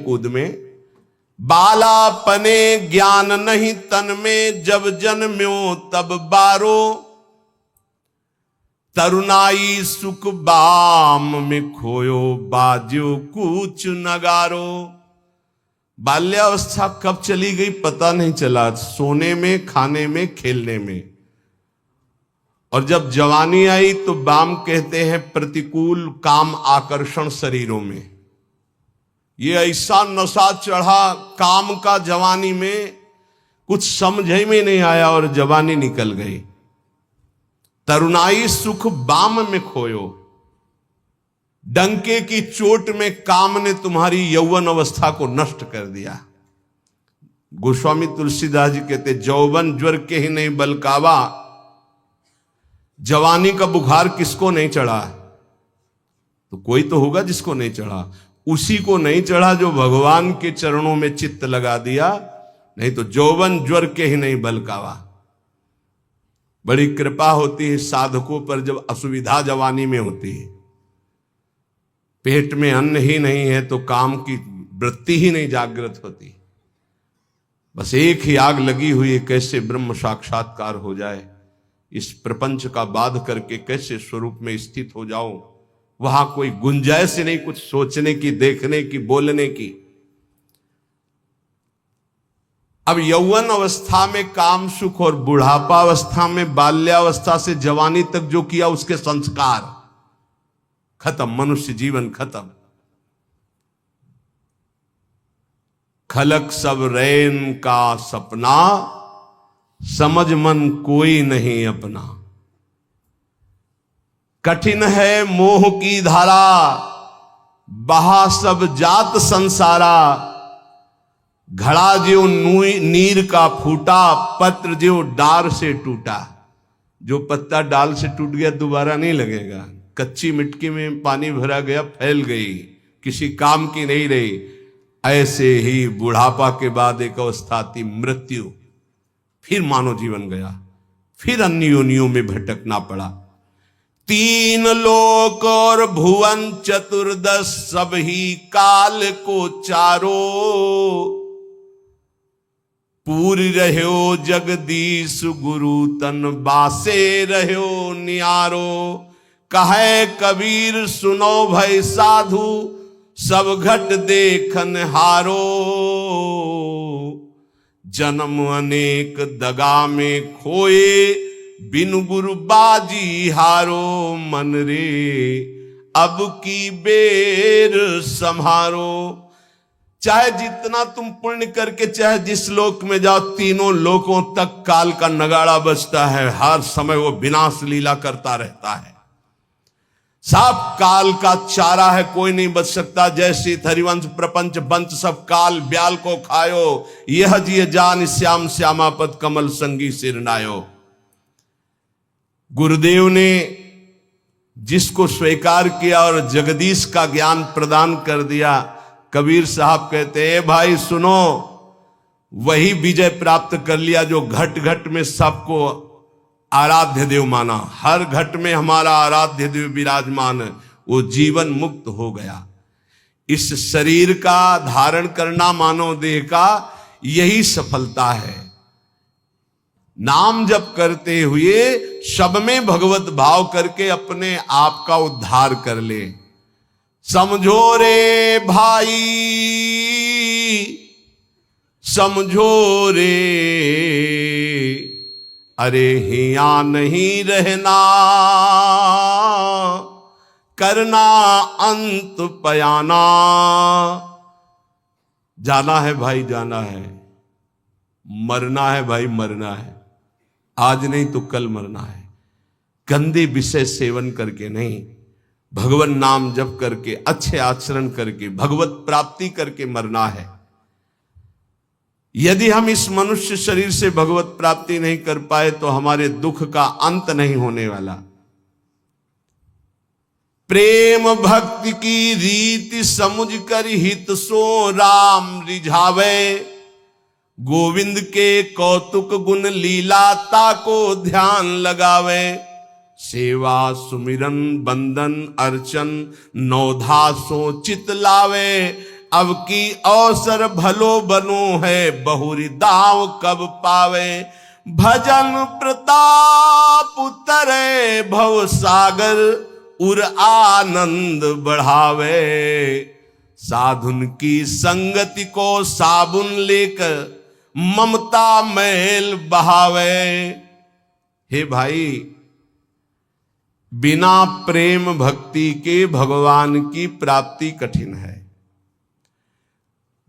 कूद में बालापने ज्ञान नहीं तन में, जब जन्म्यो तब बारो, तरुणाई सुख बाम में खोयो, बाज्यो कूच नगारो। बाल्यावस्था कब चली गई पता नहीं चला, सोने में, खाने में, खेलने में। और जब जवानी आई तो बाम कहते हैं प्रतिकूल काम आकर्षण शरीरों में। ये ऐसा नशा चढ़ा काम का जवानी में, कुछ समझ में नहीं आया और जवानी निकल गई। तरुणाई सुख बाम में खोयो, डंके की चोट में काम ने तुम्हारी यौवन अवस्था को नष्ट कर दिया। गोस्वामी तुलसीदास जी कहते जौवन ज्वर के ही नहीं बलकावा। जवानी का बुखार किसको नहीं चढ़ा? तो कोई तो होगा जिसको नहीं चढ़ा। उसी को नहीं चढ़ा जो भगवान के चरणों में चित्त लगा दिया, नहीं तो जौवन ज्वर के ही नहीं बलकावा। बड़ी कृपा होती है साधकों पर जब असुविधा जवानी में होती है। पेट में अन्न ही नहीं है तो काम की वृत्ति ही नहीं जागृत होती। बस एक ही आग लगी हुई है, कैसे ब्रह्म साक्षात्कार हो जाए, इस प्रपंच का बाध करके कैसे स्वरूप में स्थित हो जाओ। वहां कोई गुंजाइश नहीं कुछ सोचने की, देखने की, बोलने की। अब यौवन अवस्था में काम सुख और बुढ़ापा अवस्था में, बाल्यावस्था से जवानी तक जो किया उसके संस्कार खत्म, मनुष्य जीवन खत्म। खलक सब रैन का सपना, समझ मन कोई नहीं अपना। कठिन है मोह की धारा, बहा सब जात संसारा। घड़ा ज्यों नीर का फूटा, पत्र ज्यों डार से टूटा। जो पत्ता डाल से टूट गया दोबारा नहीं लगेगा। कच्ची मिट्टी में पानी भरा गया, फैल गई, किसी काम की नहीं रही। ऐसे ही बुढ़ापा के बाद एक अवस्था आती मृत्यु, फिर मानव जीवन गया, फिर अन्य योनियों में भटकना पड़ा। तीन लोक और भुवन चतुर्दश, सब ही काल को चारो। पूरी रह्यो जगदीश गुरु तन, बासे रह्यो नियारो। कहे कबीर सुनो भय साधु, सब घट देखन हारो। जन्म अनेक दगा में खोए, बिनु गुरु बाजी हारो। मन रे अब की बेर संहारो। चाहे जितना तुम पुण्य करके चाहे जिस लोक में जाओ, तीनों लोकों तक काल का नगाड़ा बजता है। हर समय वो विनाश लीला करता रहता है। सब काल का चारा है, कोई नहीं बच सकता। जैसी हरिवंश प्रपंच बंच, सब काल ब्याल को खायो। यह जिय जान श्याम श्यामापद, कमल संगी सिरनायो। गुरुदेव ने जिसको स्वीकार किया और जगदीश का ज्ञान प्रदान कर दिया, कबीर साहब कहते हैं भाई सुनो, वही विजय प्राप्त कर लिया जो घट घट में सबको आराध्य देव माना। हर घट में हमारा आराध्य देव विराजमान है। वो जीवन मुक्त हो गया। इस शरीर का धारण करना मानव देह का यही सफलता है। नाम जप करते हुए सब में भगवत भाव करके अपने आप का उद्धार कर ले। समझो रे भाई, समझो रे, अरे हिया नहीं रहना, करना अंत पयाना। जाना है भाई जाना है, मरना है भाई मरना है। आज नहीं तो कल मरना है। गंदे विषय सेवन करके नहीं, भगवान नाम जप करके, अच्छे आचरण करके, भगवत प्राप्ति करके मरना है। यदि हम इस मनुष्य शरीर से भगवत प्राप्ति नहीं कर पाए तो हमारे दुख का अंत नहीं होने वाला। प्रेम भक्ति की रीति समुझ कर हित सो राम रिझावे। गोविंद के कौतुक गुण लीलाता को ध्यान लगावे। सेवा सुमिरन बंदन अर्चन नौधा सो चित लावे। अब की अवसर भलो बनो है, बहुरी दाव कब पावे। भजन प्रताप उतरे भव सागर, उर आनंद बढ़ावे। साधुन की संगति को साबुन लेकर, ममता मैल बहावे। हे भाई, बिना प्रेम भक्ति के भगवान की प्राप्ति कठिन है।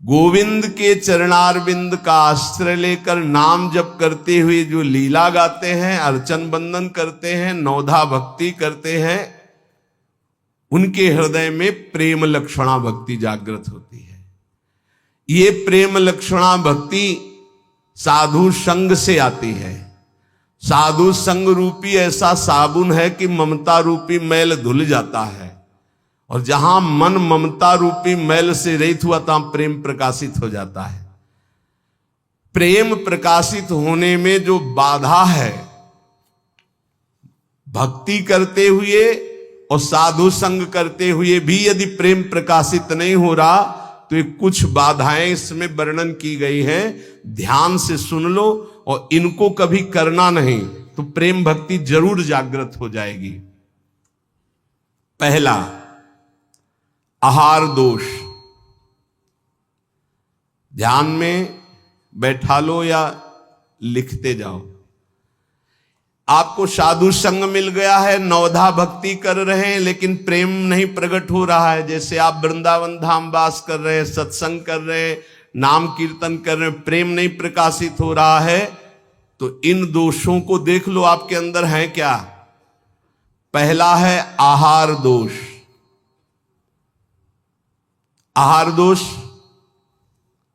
गोविंद के चरणारविंद का आश्रय लेकर नाम जप करते हुए जो लीला गाते हैं, अर्चन बंदन करते हैं, नौधा भक्ति करते हैं, उनके हृदय में प्रेम लक्षणा भक्ति जागृत होती है। ये प्रेम लक्षणा भक्ति साधु संग से आती है। साधु संग रूपी ऐसा साबुन है कि ममता रूपी मैल धुल जाता है, और जहां मन ममता रूपी मैल से रहित हुआ तहां प्रेम प्रकाशित हो जाता है। प्रेम प्रकाशित होने में जो बाधा है, भक्ति करते हुए और साधु संग करते हुए भी यदि प्रेम प्रकाशित नहीं हो रहा, तो ये कुछ बाधाएं इसमें वर्णन की गई हैं। ध्यान से सुन लो, और इनको कभी करना नहीं तो प्रेम भक्ति जरूर जागृत हो जाएगी। पहला, आहार दोष। ध्यान में बैठा लो या लिखते जाओ। आपको साधु संग मिल गया है, नवधा भक्ति कर रहे हैं, लेकिन प्रेम नहीं प्रकट हो रहा है। जैसे आप वृंदावन धाम वास कर रहे हैं, सत्संग कर रहे हैं, नाम कीर्तन कर रहे हैं, प्रेम नहीं प्रकाशित हो रहा है, तो इन दोषों को देख लो आपके अंदर है क्या। पहला है आहार दोष। आहार दोष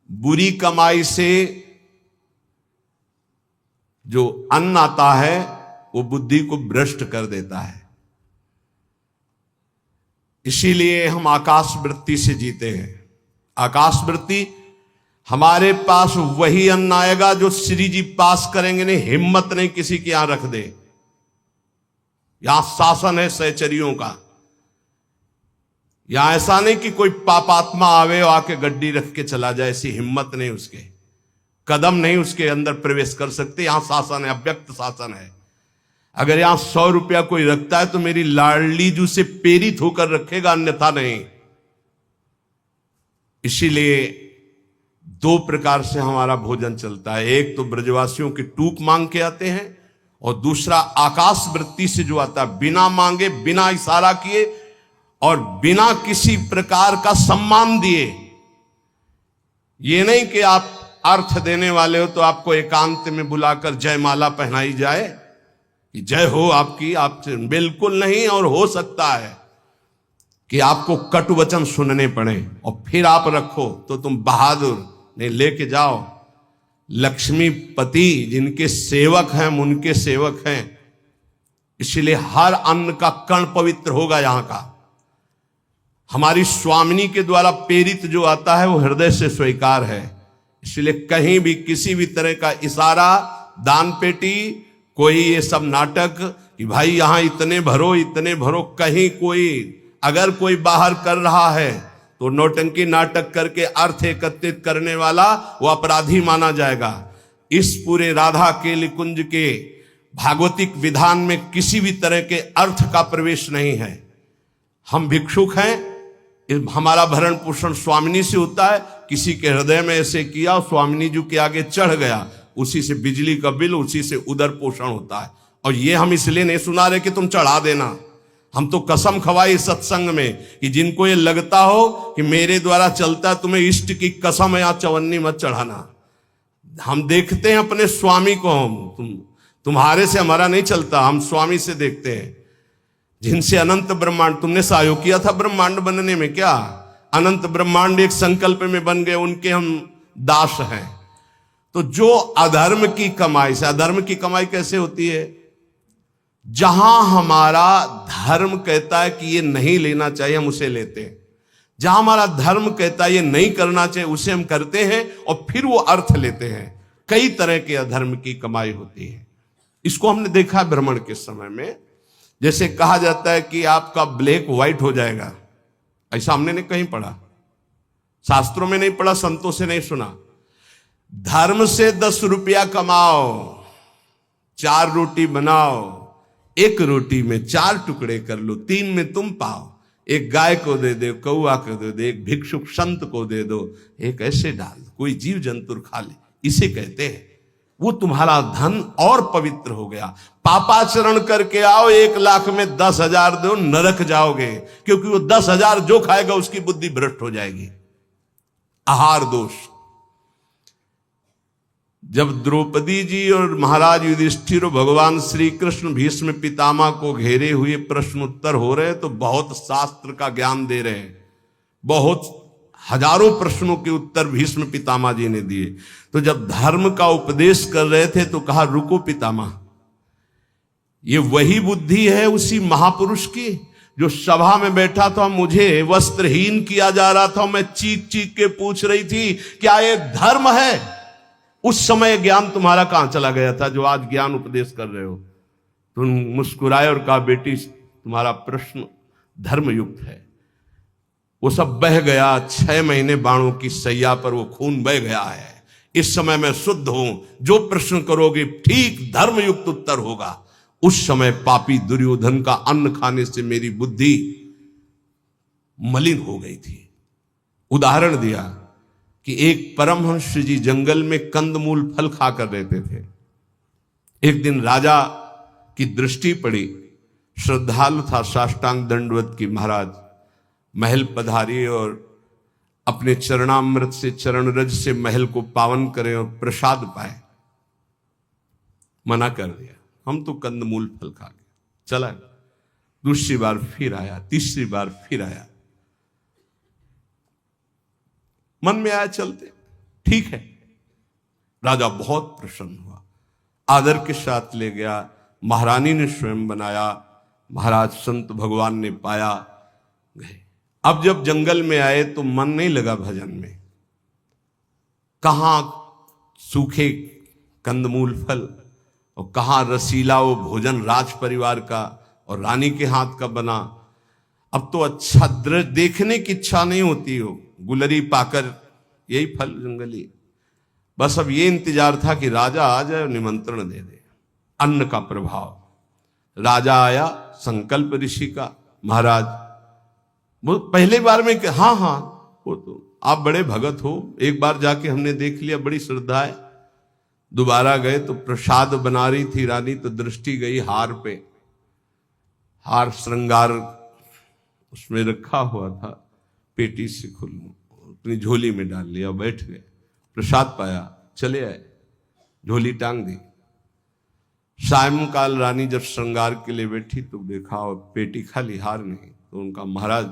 बुरी कमाई से जो अन्न आता है वो बुद्धि को भ्रष्ट कर देता है। इसीलिए हम आकाश वृत्ति से जीते हैं। आकाश वृत्ति, हमारे पास वही अन्न आएगा जो श्री जी पास करेंगे नहीं, हिम्मत नहीं किसी के यहां रख दे। यहां शासन है सहचरियों का। यहां ऐसा नहीं कि कोई पापात्मा आवे और आके गड्डी रख के चला जाए, ऐसी हिम्मत नहीं, उसके कदम नहीं उसके अंदर प्रवेश कर सकते। यहां शासन है, अव्यक्त शासन है। अगर यहां 100 रुपया कोई रखता है तो मेरी लाडली जू से प्रेरित होकर रखेगा, अन्यथा नहीं। इसीलिए 2 प्रकार से हमारा भोजन चलता है। एक तो ब्रजवासियों की टूक मांग के आते हैं, और दूसरा आकाश वृत्ति से जो आता है, बिना मांगे, बिना इशारा किए और बिना किसी प्रकार का सम्मान दिए। ये नहीं कि आप अर्थ देने वाले हो तो आपको एकांत में बुलाकर जयमाला पहनाई जाए कि जय हो आपकी, आपसे बिल्कुल नहीं। और हो सकता है कि आपको कटु वचन सुनने पड़े और फिर आप रखो तो तुम बहादुर नहीं, लेके जाओ। लक्ष्मीपति जिनके सेवक हैं, उनके सेवक हैं, इसलिए हर अन्न का कण पवित्र होगा यहां का। हमारी स्वामिनी के द्वारा प्रेरित जो आता है वो हृदय से स्वीकार है। इसलिए कहीं भी किसी भी तरह का इशारा, दान पेटी, कोई ये सब नाटक कि भाई यहां इतने भरो, इतने भरो, कहीं कोई अगर कोई बाहर कर रहा है तो नौटंकी नाटक करके अर्थ एकत्रित करने वाला वो अपराधी माना जाएगा। इस पूरे राधा केली कुंज के भागवतिक विधान में किसी भी तरह के अर्थ का प्रवेश नहीं है। हम भिक्षुक हैं, हमारा भरण पोषण स्वामिनी से होता है। किसी के हृदय में ऐसे किया, स्वामिनी जी के आगे चढ़ गया, उसी से बिजली का बिल, उसी से उदर पोषण होता है। और ये हम इसलिए नहीं सुना रहे कि तुम चढ़ा देना। हम तो कसम खवाई सत्संग में कि जिनको ये लगता हो कि मेरे द्वारा चलता है, तुम्हें इष्ट की कसम है, यहाँ चवन्नी मत चढ़ाना। हम देखते हैं अपने स्वामी को, तुम्हारे से हमारा नहीं चलता, हम स्वामी से देखते हैं जिनसे अनंत ब्रह्मांड। तुमने सहयोग किया था ब्रह्मांड बनने में क्या? अनंत ब्रह्मांड एक संकल्प में बन गए, उनके हम दास हैं। तो जो अधर्म की कमाई से, अधर्म की कमाई कैसे होती है? जहां हमारा धर्म कहता है कि ये नहीं लेना चाहिए, हम उसे लेते हैं। जहां हमारा धर्म कहता है ये नहीं करना चाहिए, उसे हम करते हैं और फिर वो अर्थ लेते हैं। कई तरह के अधर्म की कमाई होती है। इसको हमने देखा भ्रमण के समय में। जैसे कहा जाता है कि आपका ब्लैक व्हाइट हो जाएगा, ऐसा हमने नहीं कहीं पढ़ा। शास्त्रों में नहीं पढ़ा, संतों से नहीं सुना। धर्म से 10 रुपया कमाओ, 4 रोटी बनाओ, 1 रोटी में 4 टुकड़े कर लो, 3 में तुम पाओ, एक गाय को दे दो, कौआ को दे दो, एक भिक्षुक संत को दे दो, एक ऐसे डाल दो, कोई जीव जंतु खा ले, इसे कहते हैं। वो तुम्हारा धन और पवित्र हो गया। पापाचरण करके आओ, 1 लाख में 10,000 दो, नरक जाओगे, क्योंकि वो 10,000 जो खाएगा उसकी बुद्धि भ्रष्ट हो जाएगी। आहार दोष। जब द्रौपदी जी और महाराज युधिष्ठिर और भगवान श्री कृष्ण भीष्म पितामह को घेरे हुए प्रश्न उत्तर हो रहे, तो बहुत शास्त्र का ज्ञान दे रहे हैं, बहुत हजारों प्रश्नों के उत्तर भीष्म पितामह जी ने दिए। तो जब धर्म का उपदेश कर रहे थे तो कहा, रुको पितामह, ये वही बुद्धि है उसी महापुरुष की जो सभा में बैठा था, मुझे वस्त्रहीन किया जा रहा था, मैं चीख चीख के पूछ रही थी क्या ये धर्म है? उस समय ज्ञान तुम्हारा कहां चला गया था जो आज ज्ञान उपदेश कर रहे हो? तुम मुस्कुराए और कहा, बेटी तुम्हारा प्रश्न धर्मयुक्त है। वो सब बह गया, 6 महीने बाणों की सैया पर वो खून बह गया है। इस समय मैं शुद्ध हूं, जो प्रश्न करोगे ठीक धर्मयुक्त उत्तर होगा। उस समय पापी दुर्योधन का अन्न खाने से मेरी बुद्धि मलिन हो गई थी। उदाहरण दिया कि एक परमहंस जी जंगल में कंदमूल फल खाकर रहते थे। एक दिन राजा की दृष्टि पड़ी, श्रद्धालु था, साष्टांग दंडवत की, महाराज महल पधारी और अपने चरणामृत से, चरण रज से महल को पावन करें और प्रसाद पाए। मना कर दिया, हम तो कंदमूल फल खा गए। चला, दूसरी बार फिर आया, तीसरी बार फिर आया। मन में आया चलते, ठीक है। राजा बहुत प्रसन्न हुआ, आदर के साथ ले गया, महारानी ने स्वयं बनाया, महाराज संत भगवान ने पाया, गए। अब जब जंगल में आए तो मन नहीं लगा भजन में। कहां सूखे कंदमूल फल और कहां रसीला वो भोजन राज परिवार का और रानी के हाथ का बना। अब तो अच्छा दृश्य देखने की इच्छा नहीं होती हो, गुलरी पाकर, यही फल जंगली। बस अब ये इंतजार था कि राजा आ जाए और निमंत्रण दे दे। अन्न का प्रभाव। राजा आया, संकल्प ऋषि का, महाराज वो पहले बार में हाँ हाँ वो तो आप बड़े भगत हो, एक बार जाके हमने देख लिया, बड़ी श्रद्धा है। दोबारा गए तो प्रसाद बना रही थी रानी, तो दृष्टि गई हार पे। हार श्रृंगार उसमें रखा हुआ था, पेटी से खुल अपनी झोली में डाल लिया, बैठ गए, प्रसाद पाया, चले आए, झोली टांग दी। सायंकाल रानी जब श्रृंगार के लिए बैठी तो देखा और पेटी खाली, हार नहीं। तो उनका, महाराज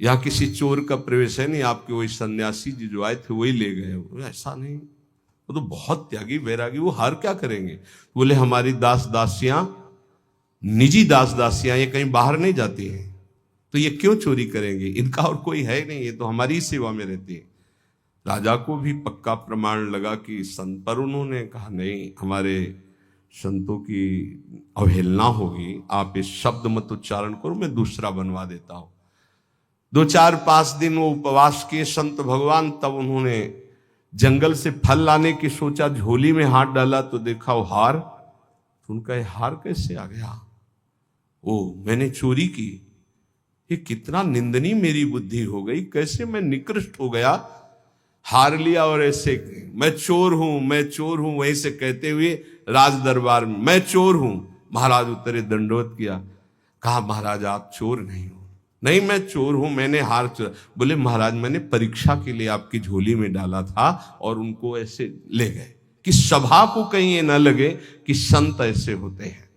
यहां किसी चोर का प्रवेश है नहीं, आपके वही सन्यासी जी जो आए थे वही ले गए। ऐसा नहीं, वो तो बहुत त्यागी वैरागी, वो हार क्या करेंगे? बोले हमारी दास दासियां, निजी दास दासियां, ये कहीं बाहर नहीं जाती हैं, तो ये क्यों चोरी करेंगे? इनका और कोई है नहीं, ये तो हमारी ही सेवा में रहती है। राजा को भी पक्का प्रमाण लगा कि संत, पर उन्होंने कहा नहीं, हमारे संतों की अवहेलना होगी, आप इस शब्द मत उच्चारण करो, मैं दूसरा बनवा देता हूं। 2-4-5 दिन वो उपवास किए संत भगवान, तब उन्होंने जंगल से फल लाने की सोचा, झोली में हाथ डाला तो देखा वो हार। तो उनका ये हार कैसे आ गया? ओ, मैंने चोरी की, ये कितना निंदनीय मेरी बुद्धि हो गई, कैसे मैं निकृष्ट हो गया, हार लिया और ऐसे मैं चोर हूं, मैं चोर हूं, वहीं से कहते हुए राज दरबार में मैं चोर हूं। महाराज उतरे, दंडवत किया, कहा महाराज आप चोर नहीं हो। नहीं मैं चोर हूं, मैंने हार चोरा। बोले महाराज मैंने परीक्षा के लिए आपकी झोली में डाला था और उनको ऐसे ले गए, कि सभा को कहीं ये ना लगे कि संत ऐसे होते हैं।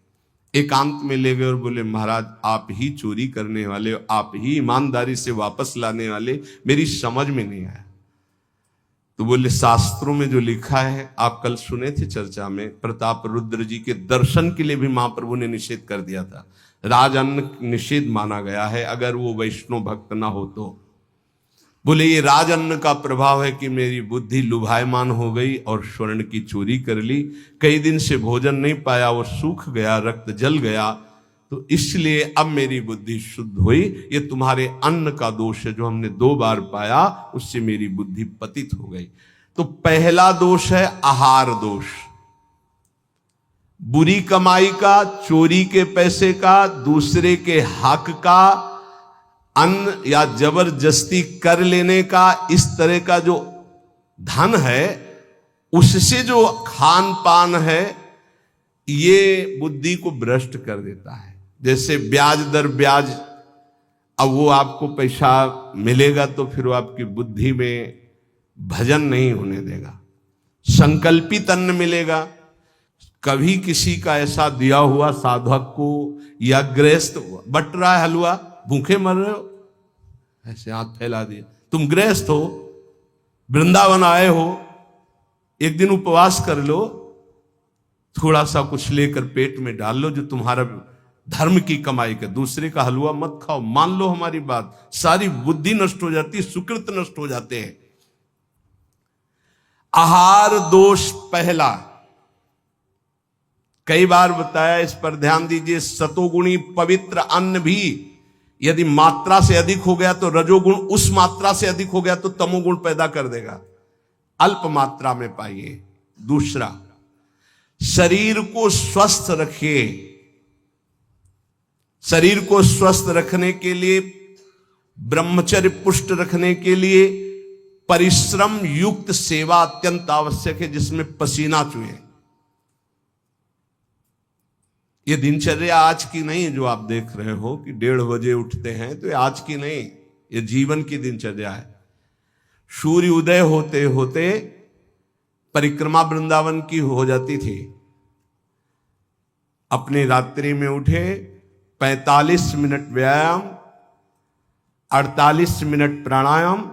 एकांत में ले गए और बोले महाराज आप ही चोरी करने वाले, आप ही ईमानदारी से वापस लाने वाले, मेरी समझ में नहीं आया। तो बोले शास्त्रों में जो लिखा है, आप कल सुने थे चर्चा में, प्रताप रुद्र जी के दर्शन के लिए भी महाप्रभु ने निषेध कर दिया था। राजअन्न निषेध माना गया है अगर वो वैष्णव भक्त ना हो तो। बोले ये राजअन्न का प्रभाव है कि मेरी बुद्धि लुभायमान हो गई और स्वर्ण की चोरी कर ली। कई दिन से भोजन नहीं पाया, वो सूख गया, रक्त जल गया, तो इसलिए अब मेरी बुद्धि शुद्ध हुई। ये तुम्हारे अन्न का दोष है जो हमने 2 बार पाया, उससे मेरी बुद्धि पतित हो गई। तो पहला दोष है आहार दोष, बुरी कमाई का, चोरी के पैसे का, दूसरे के हक का, अन्न या जबरदस्ती कर लेने का, इस तरह का जो धन है उससे जो खान पान है ये बुद्धि को भ्रष्ट कर देता है। जैसे ब्याज दर ब्याज, अब वो आपको पैसा मिलेगा तो फिर वो आपकी बुद्धि में भजन नहीं होने देगा। संकल्पित अन्न मिलेगा, कभी किसी का ऐसा दिया हुआ साधक को या गृहस्थ बट रहा है हलवा, भूखे मर रहे हो, ऐसे हाथ फैला दिया, तुम गृहस्थ हो, वृंदावन आए हो, एक दिन उपवास कर लो, थोड़ा सा कुछ लेकर पेट में डाल लो जो तुम्हारा धर्म की कमाई का, दूसरे का हलवा मत खाओ। मान लो हमारी बात, सारी बुद्धि नष्ट हो जाती, सुकृत नष्ट हो जाते हैं। आहार दोष पहला, कई बार बताया, इस पर ध्यान दीजिए। सतोगुणी पवित्र अन्न भी यदि मात्रा से अधिक हो गया तो रजोगुण, उस मात्रा से अधिक हो गया तो तमोगुण पैदा कर देगा। अल्प मात्रा में पाइए। दूसरा, शरीर को स्वस्थ रखिए। शरीर को स्वस्थ रखने के लिए, ब्रह्मचर्य पुष्ट रखने के लिए परिश्रम युक्त सेवा अत्यंत आवश्यक है, जिसमें पसीना चुए। ये दिनचर्या आज की नहीं है जो आप देख रहे हो कि 1:30 बजे उठते हैं, तो ये आज की नहीं, ये जीवन की दिनचर्या है। सूर्य उदय होते होते परिक्रमा वृंदावन की हो जाती थी। अपनी रात्रि में उठे, 45 मिनट व्यायाम, 48 मिनट प्राणायाम,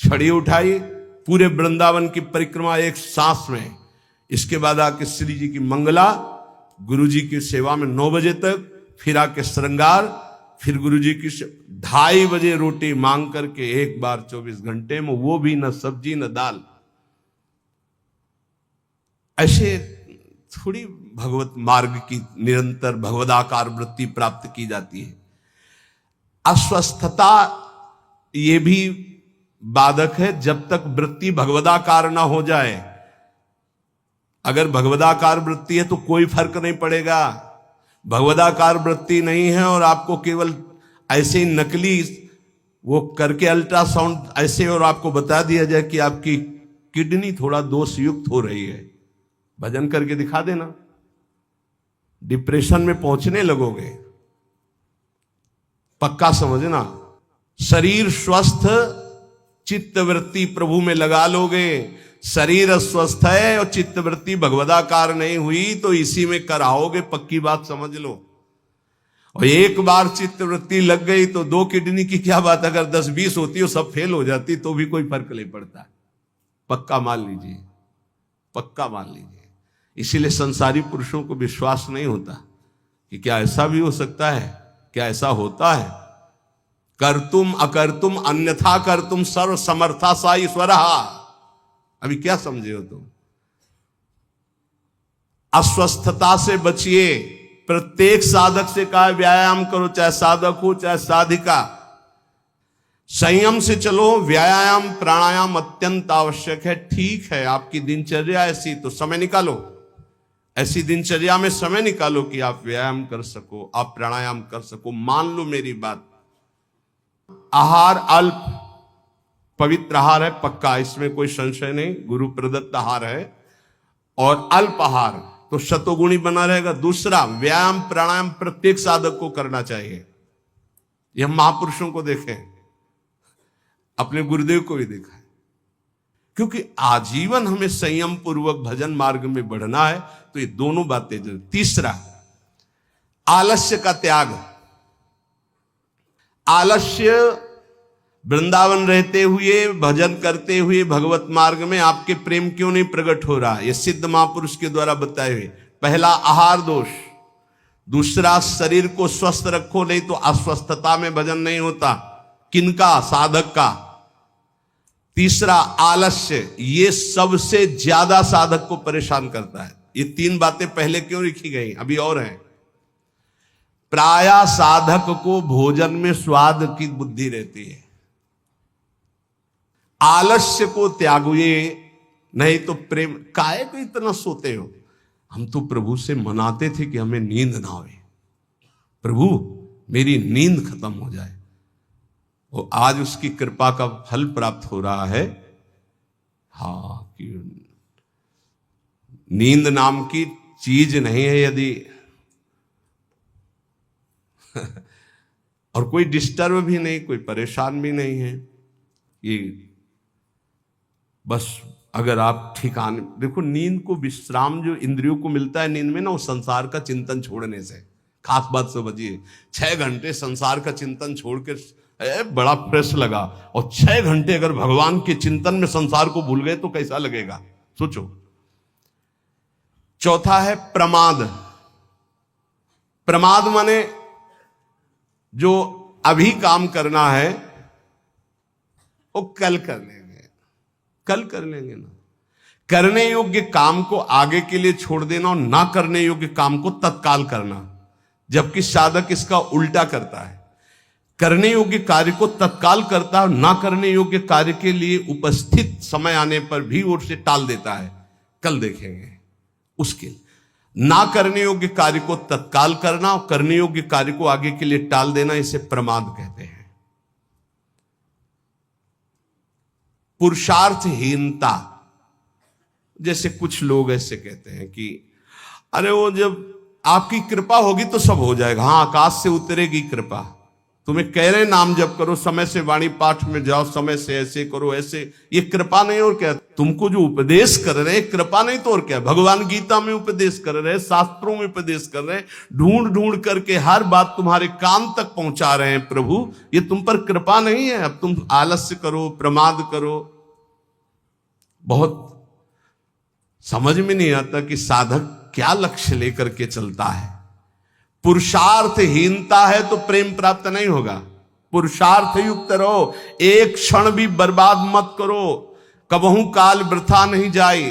छड़ी उठाई, पूरे वृंदावन की परिक्रमा एक सांस में। इसके बाद आके श्री जी की मंगला, गुरु जी की सेवा में 9 बजे तक, फिर आके श्रृंगार, फिर गुरु जी की 2:30 बजे रोटी मांग करके एक बार 24 घंटे में, वो भी न सब्जी न दाल। ऐसे थोड़ी भगवत मार्ग की निरंतर भगवदाकार वृत्ति प्राप्त की जाती है। अस्वस्थता ये भी बाधक है, जब तक वृत्ति भगवदाकार ना हो जाए। अगर भगवदाकार वृत्ति है तो कोई फर्क नहीं पड़ेगा। भगवदाकार वृत्ति नहीं है और आपको केवल ऐसे ही नकली वो करके अल्ट्रासाउंड ऐसे और आपको बता दिया जाए कि आपकी किडनी थोड़ा दोष युक्त हो रही है, भजन करके दिखा देना, डिप्रेशन में पहुंचने लगोगे। पक्का समझना, शरीर स्वस्थ, चित्तवृत्ति प्रभु में लगा लोगे। शरीर अस्वस्थ है और चित्तवृत्ति भगवदाकार नहीं हुई तो इसी में कराओगे, पक्की बात समझ लो। और एक बार चित्तवृत्ति लग गई तो 2 किडनी की क्या बात, अगर 10-20 होती हो सब फेल हो जाती तो भी कोई फर्क नहीं पड़ता। पक्का मान लीजिए, पक्का मान लीजिए। इसीलिए संसारी पुरुषों को विश्वास नहीं होता कि क्या ऐसा भी हो सकता है, क्या ऐसा होता है। कर्तुम अकर्तुम अन्यथा कर्तुम सर्व समर्था सा ईश्वरः। अभी क्या समझे हो तुम? अस्वस्थता से बचिए। प्रत्येक साधक से कहा व्यायाम करो, चाहे साधक हो चाहे साधिका। संयम से चलो, व्यायाम प्राणायाम अत्यंत आवश्यक है। ठीक है, आपकी दिनचर्या ऐसी तो समय निकालो, ऐसी दिनचर्या में समय निकालो कि आप व्यायाम कर सको, आप प्राणायाम कर सको। मान लो मेरी बात। आहार अल्प पवित्र आहार है, पक्का, इसमें कोई संशय नहीं, गुरु प्रदत्त आहार है। और अल्प आहार तो शतोगुणी बना रहेगा। दूसरा, व्यायाम प्राणायाम प्रत्येक साधक को करना चाहिए। यह महापुरुषों को देखें, अपने गुरुदेव को भी देखा है, क्योंकि आजीवन हमें संयम पूर्वक भजन मार्ग में बढ़ना है। तो ये दोनों बातें जरूर। तीसरा, आलस्य का त्याग। आलस्य, वृंदावन रहते हुए भजन करते हुए भगवत मार्ग में आपके प्रेम क्यों नहीं प्रकट हो रहा, ये सिद्ध महापुरुष के द्वारा बताए हुए। पहला, आहार दोष। दूसरा, शरीर को स्वस्थ रखो, नहीं तो अस्वस्थता में भजन नहीं होता। किनका? साधक का। तीसरा, आलस्य। ये सबसे ज्यादा साधक को परेशान करता है। ये 3 बातें पहले क्यों लिखी गई, अभी और हैं। प्रायः साधक को भोजन में स्वाद की बुद्धि रहती है। आलस्य को त्यागिए, नहीं तो प्रेम। काहे को इतना सोते हो? हम तो प्रभु से मनाते थे कि हमें नींद ना आवे, प्रभु मेरी नींद खत्म हो जाए। वो आज उसकी कृपा का फल प्राप्त हो रहा है। हाँ, कि नींद नाम की चीज नहीं है यदि और कोई डिस्टर्ब भी नहीं, कोई परेशान भी नहीं है। ये बस अगर आप ठिकाने देखो, नींद को विश्राम जो इंद्रियों को मिलता है नींद में ना, वो संसार का चिंतन छोड़ने से। खास बात समझिए, 6 घंटे संसार का चिंतन छोड़ के बड़ा फ्रेश लगा, और 6 घंटे अगर भगवान के चिंतन में संसार को भूल गए तो कैसा लगेगा, सोचो। चौथा है प्रमाद। प्रमाद माने जो अभी काम करना है वो कल कर लेंगे, कल कर लेंगे ना। करने योग्य काम को आगे के लिए छोड़ देना और ना करने योग्य काम को तत्काल करना, जबकि साधक इसका उल्टा करता है। करने योग्य कार्य को तत्काल करता है, ना करने योग्य कार्य के लिए उपस्थित समय आने पर भी ओर से टाल देता है, कल देखेंगे। उसके ना करने योग्य कार्य को तत्काल करना और करने योग्य कार्य को आगे के लिए टाल देना, इसे प्रमाद कहते हैं। पुरुषार्थहीनता, जैसे कुछ लोग ऐसे कहते हैं कि अरे वो जब आपकी कृपा होगी तो सब हो जाएगा। हाँ, आकाश से उतरेगी कृपा। तुम्हें कह रहे नाम जप करो, समय से वाणी पाठ में जाओ, समय से ऐसे करो ऐसे, ये कृपा नहीं और क्या? तुमको जो उपदेश कर रहे हैं कृपा नहीं तो और क्या? भगवान गीता में उपदेश कर रहे हैं, शास्त्रों में उपदेश कर रहे हैं, ढूंढ ढूंढ करके हर बात तुम्हारे कान तक पहुंचा रहे हैं प्रभु, ये तुम पर कृपा नहीं है? अब तुम आलस्य करो, प्रमाद करो। बहुत समझ में नहीं आता कि साधक क्या लक्ष्य लेकर के चलता है। पुरुषार्थहीनता है तो प्रेम प्राप्त नहीं होगा। पुरुषार्थ युक्त रहो, एक क्षण भी बर्बाद मत करो, कबहू काल वृथा नहीं जाए,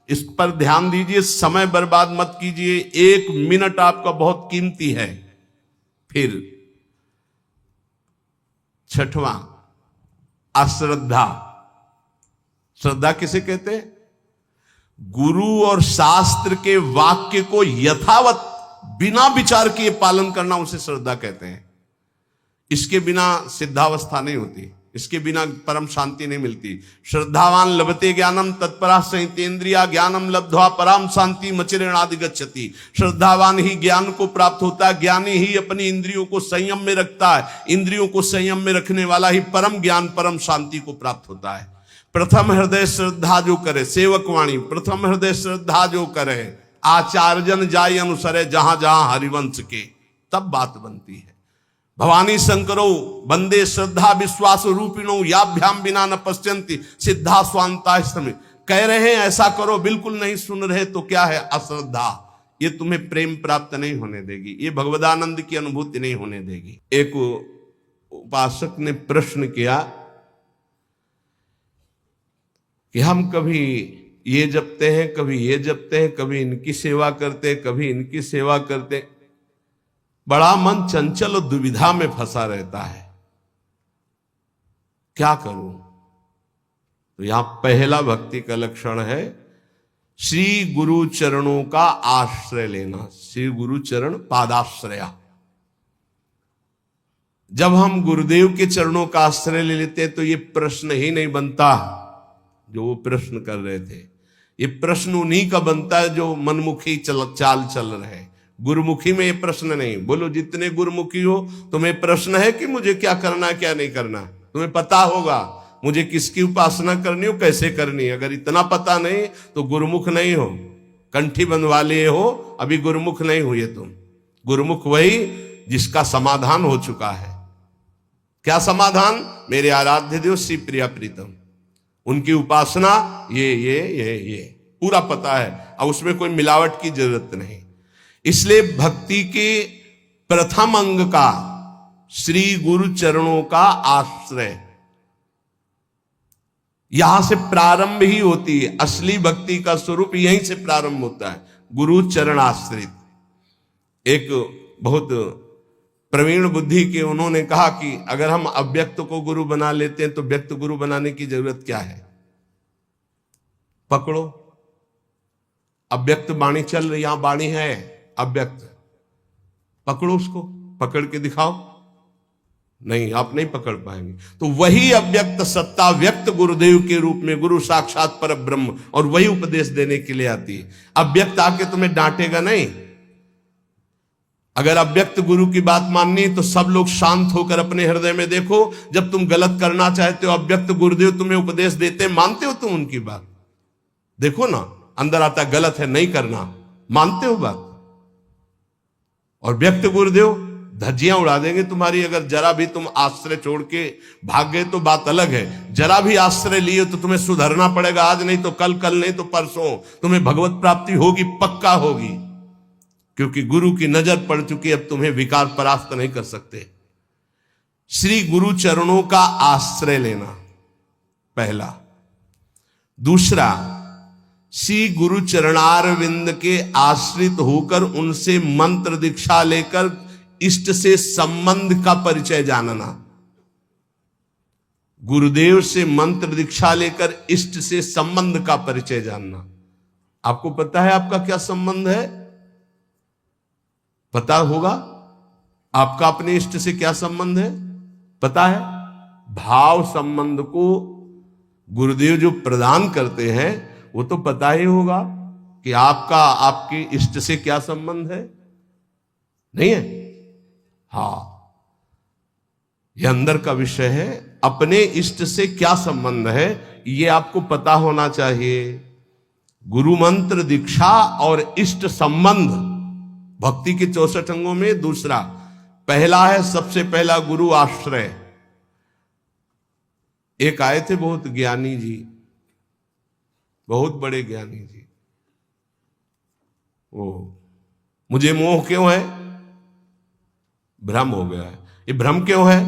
इस पर ध्यान दीजिए। समय बर्बाद मत कीजिए, 1 मिनट आपका बहुत कीमती है। फिर 6वां, अश्रद्धा। श्रद्धा किसे कहते हैं? गुरु और शास्त्र के वाक्य को यथावत बिना विचार किए पालन करना, उसे श्रद्धा कहते हैं। इसके बिना सिद्धावस्था नहीं होती, इसके बिना परम शांति नहीं मिलती। श्रद्धावान लभते ज्ञानम तत्परा संहितेन्द्रिया ज्ञानम लब्ध्वा पराम शांति मचिरेणादि गच्छति। श्रद्धावान ही ज्ञान को प्राप्त होता है, ज्ञानी ही अपनी इंद्रियों को संयम में रखता है, इंद्रियों को संयम में रखने वाला ही परम ज्ञान परम शांति को प्राप्त होता है। प्रथम हृदय श्रद्धा जो करे, सेवकवाणी, प्रथम हृदय श्रद्धा जो करे, आचार्यजन जाय अनुसरे जहां जहां हरिवंश के, तब बात बनती है। भवानी शंकरो बंदे श्रद्धा विश्वास रूपिणो याभ्याम बिना न पश्यन्ति सिद्धा स्वांता। कह रहे हैं ऐसा करो, बिल्कुल नहीं सुन रहे तो क्या है? अश्रद्धा। ये तुम्हें प्रेम प्राप्त नहीं होने देगी, ये भगवदानंद की अनुभूति नहीं होने देगी। एक उपासक ने प्रश्न किया कि हम कभी ये जपते हैं, कभी ये जपते हैं, कभी इनकी सेवा करते हैं, कभी इनकी सेवा करते हैं, बड़ा मन चंचल और दुविधा में फंसा रहता है, क्या करूं? तो यहां पहला भक्ति का लक्षण है श्री गुरु चरणों का आश्रय लेना। श्री गुरु चरण पादाश्रया। जब हम गुरुदेव के चरणों का आश्रय ले लेते हैं तो ये प्रश्न ही नहीं बनता जो वो प्रश्न कर रहे थे। ये प्रश्न उन्हीं का बनता है जो मनमुखी चाल चल रहे। गुरुमुखी में ये प्रश्न नहीं। बोलो, जितने गुरुमुखी हो तुम्हें प्रश्न है कि मुझे क्या करना क्या नहीं करना? तुम्हें पता होगा मुझे किसकी उपासना करनी हो, कैसे करनी है। अगर इतना पता नहीं तो गुरुमुख नहीं हो, कंठी बंधवा लिए हो, अभी गुरुमुख नहीं हुए तुम। गुरुमुख वही जिसका समाधान हो चुका है। क्या समाधान? मेरे आराध्य देव श्री प्रिया प्रीतम, उनकी उपासना ये पूरा पता है। अब उसमें कोई मिलावट की जरूरत नहीं। इसलिए भक्ति के प्रथम अंग का श्री गुरु चरणों का आश्रय, यहां से प्रारंभ ही होती है। असली भक्ति का स्वरूप यहीं से प्रारंभ होता है, गुरु चरण आश्रित। एक बहुत प्रवीण बुद्धि के उन्होंने कहा कि अगर हम अव्यक्त को गुरु बना लेते हैं तो व्यक्त गुरु बनाने की जरूरत क्या है? पकड़ो, अव्यक्त वाणी चल रही, यहां वाणी है अव्यक्त, पकड़ो उसको, पकड़ के दिखाओ। नहीं, आप नहीं पकड़ पाएंगे। तो वही अव्यक्त सत्ता व्यक्त गुरुदेव के रूप में, गुरु साक्षात पर ब्रह्म, और वही उपदेश देने के लिए आती है। अव्यक्त आके तुम्हें डांटेगा नहीं। अगर अव्यक्त गुरु की बात माननी तो सब लोग शांत होकर अपने हृदय में देखो। जब तुम गलत करना चाहते हो, अव्यक्त गुरुदेव तुम्हें उपदेश देते, मानते हो तुम उनकी बात? देखो ना, अंदर आता गलत है, नहीं करना, मानते हो बात? और व्यक्त गुरुदेव धज्जियां उड़ा देंगे तुम्हारी। अगर जरा भी तुम आश्रय छोड़ के भाग गए तो बात अलग है। जरा भी आश्रय लिए तो तुम्हें सुधरना पड़ेगा, आज नहीं तो कल, कल नहीं तो परसों तुम्हें भगवत प्राप्ति होगी, पक्का होगी। क्योंकि गुरु की नजर पड़ चुकी, अब तुम्हें विकार परास्त नहीं कर सकते। श्री गुरु चरणों का आश्रय लेना पहला। दूसरा, श्री गुरु चरणारविंद के आश्रित होकर उनसे मंत्र दीक्षा लेकर इष्ट से संबंध का परिचय जानना। गुरुदेव से मंत्र दीक्षा लेकर इष्ट से संबंध का परिचय जानना। आपको पता है आपका क्या संबंध है? पता होगा आपका अपने इष्ट से क्या संबंध है? पता है? भाव संबंध को गुरुदेव जो प्रदान करते हैं वो तो पता ही होगा कि आपका आपके इष्ट से क्या संबंध है, नहीं है? हाँ, यह अंदर का विषय है। अपने इष्ट से क्या संबंध है ये आपको पता होना चाहिए। गुरु मंत्र दीक्षा और इष्ट संबंध भक्ति के 64 अंगों में दूसरा, पहला है सबसे पहला गुरु आश्रय। एक आए थे बहुत ज्ञानी जी, बहुत बड़े ज्ञानी जी। वो, मुझे मोह क्यों है? भ्रम हो गया है। ये भ्रम क्यों है?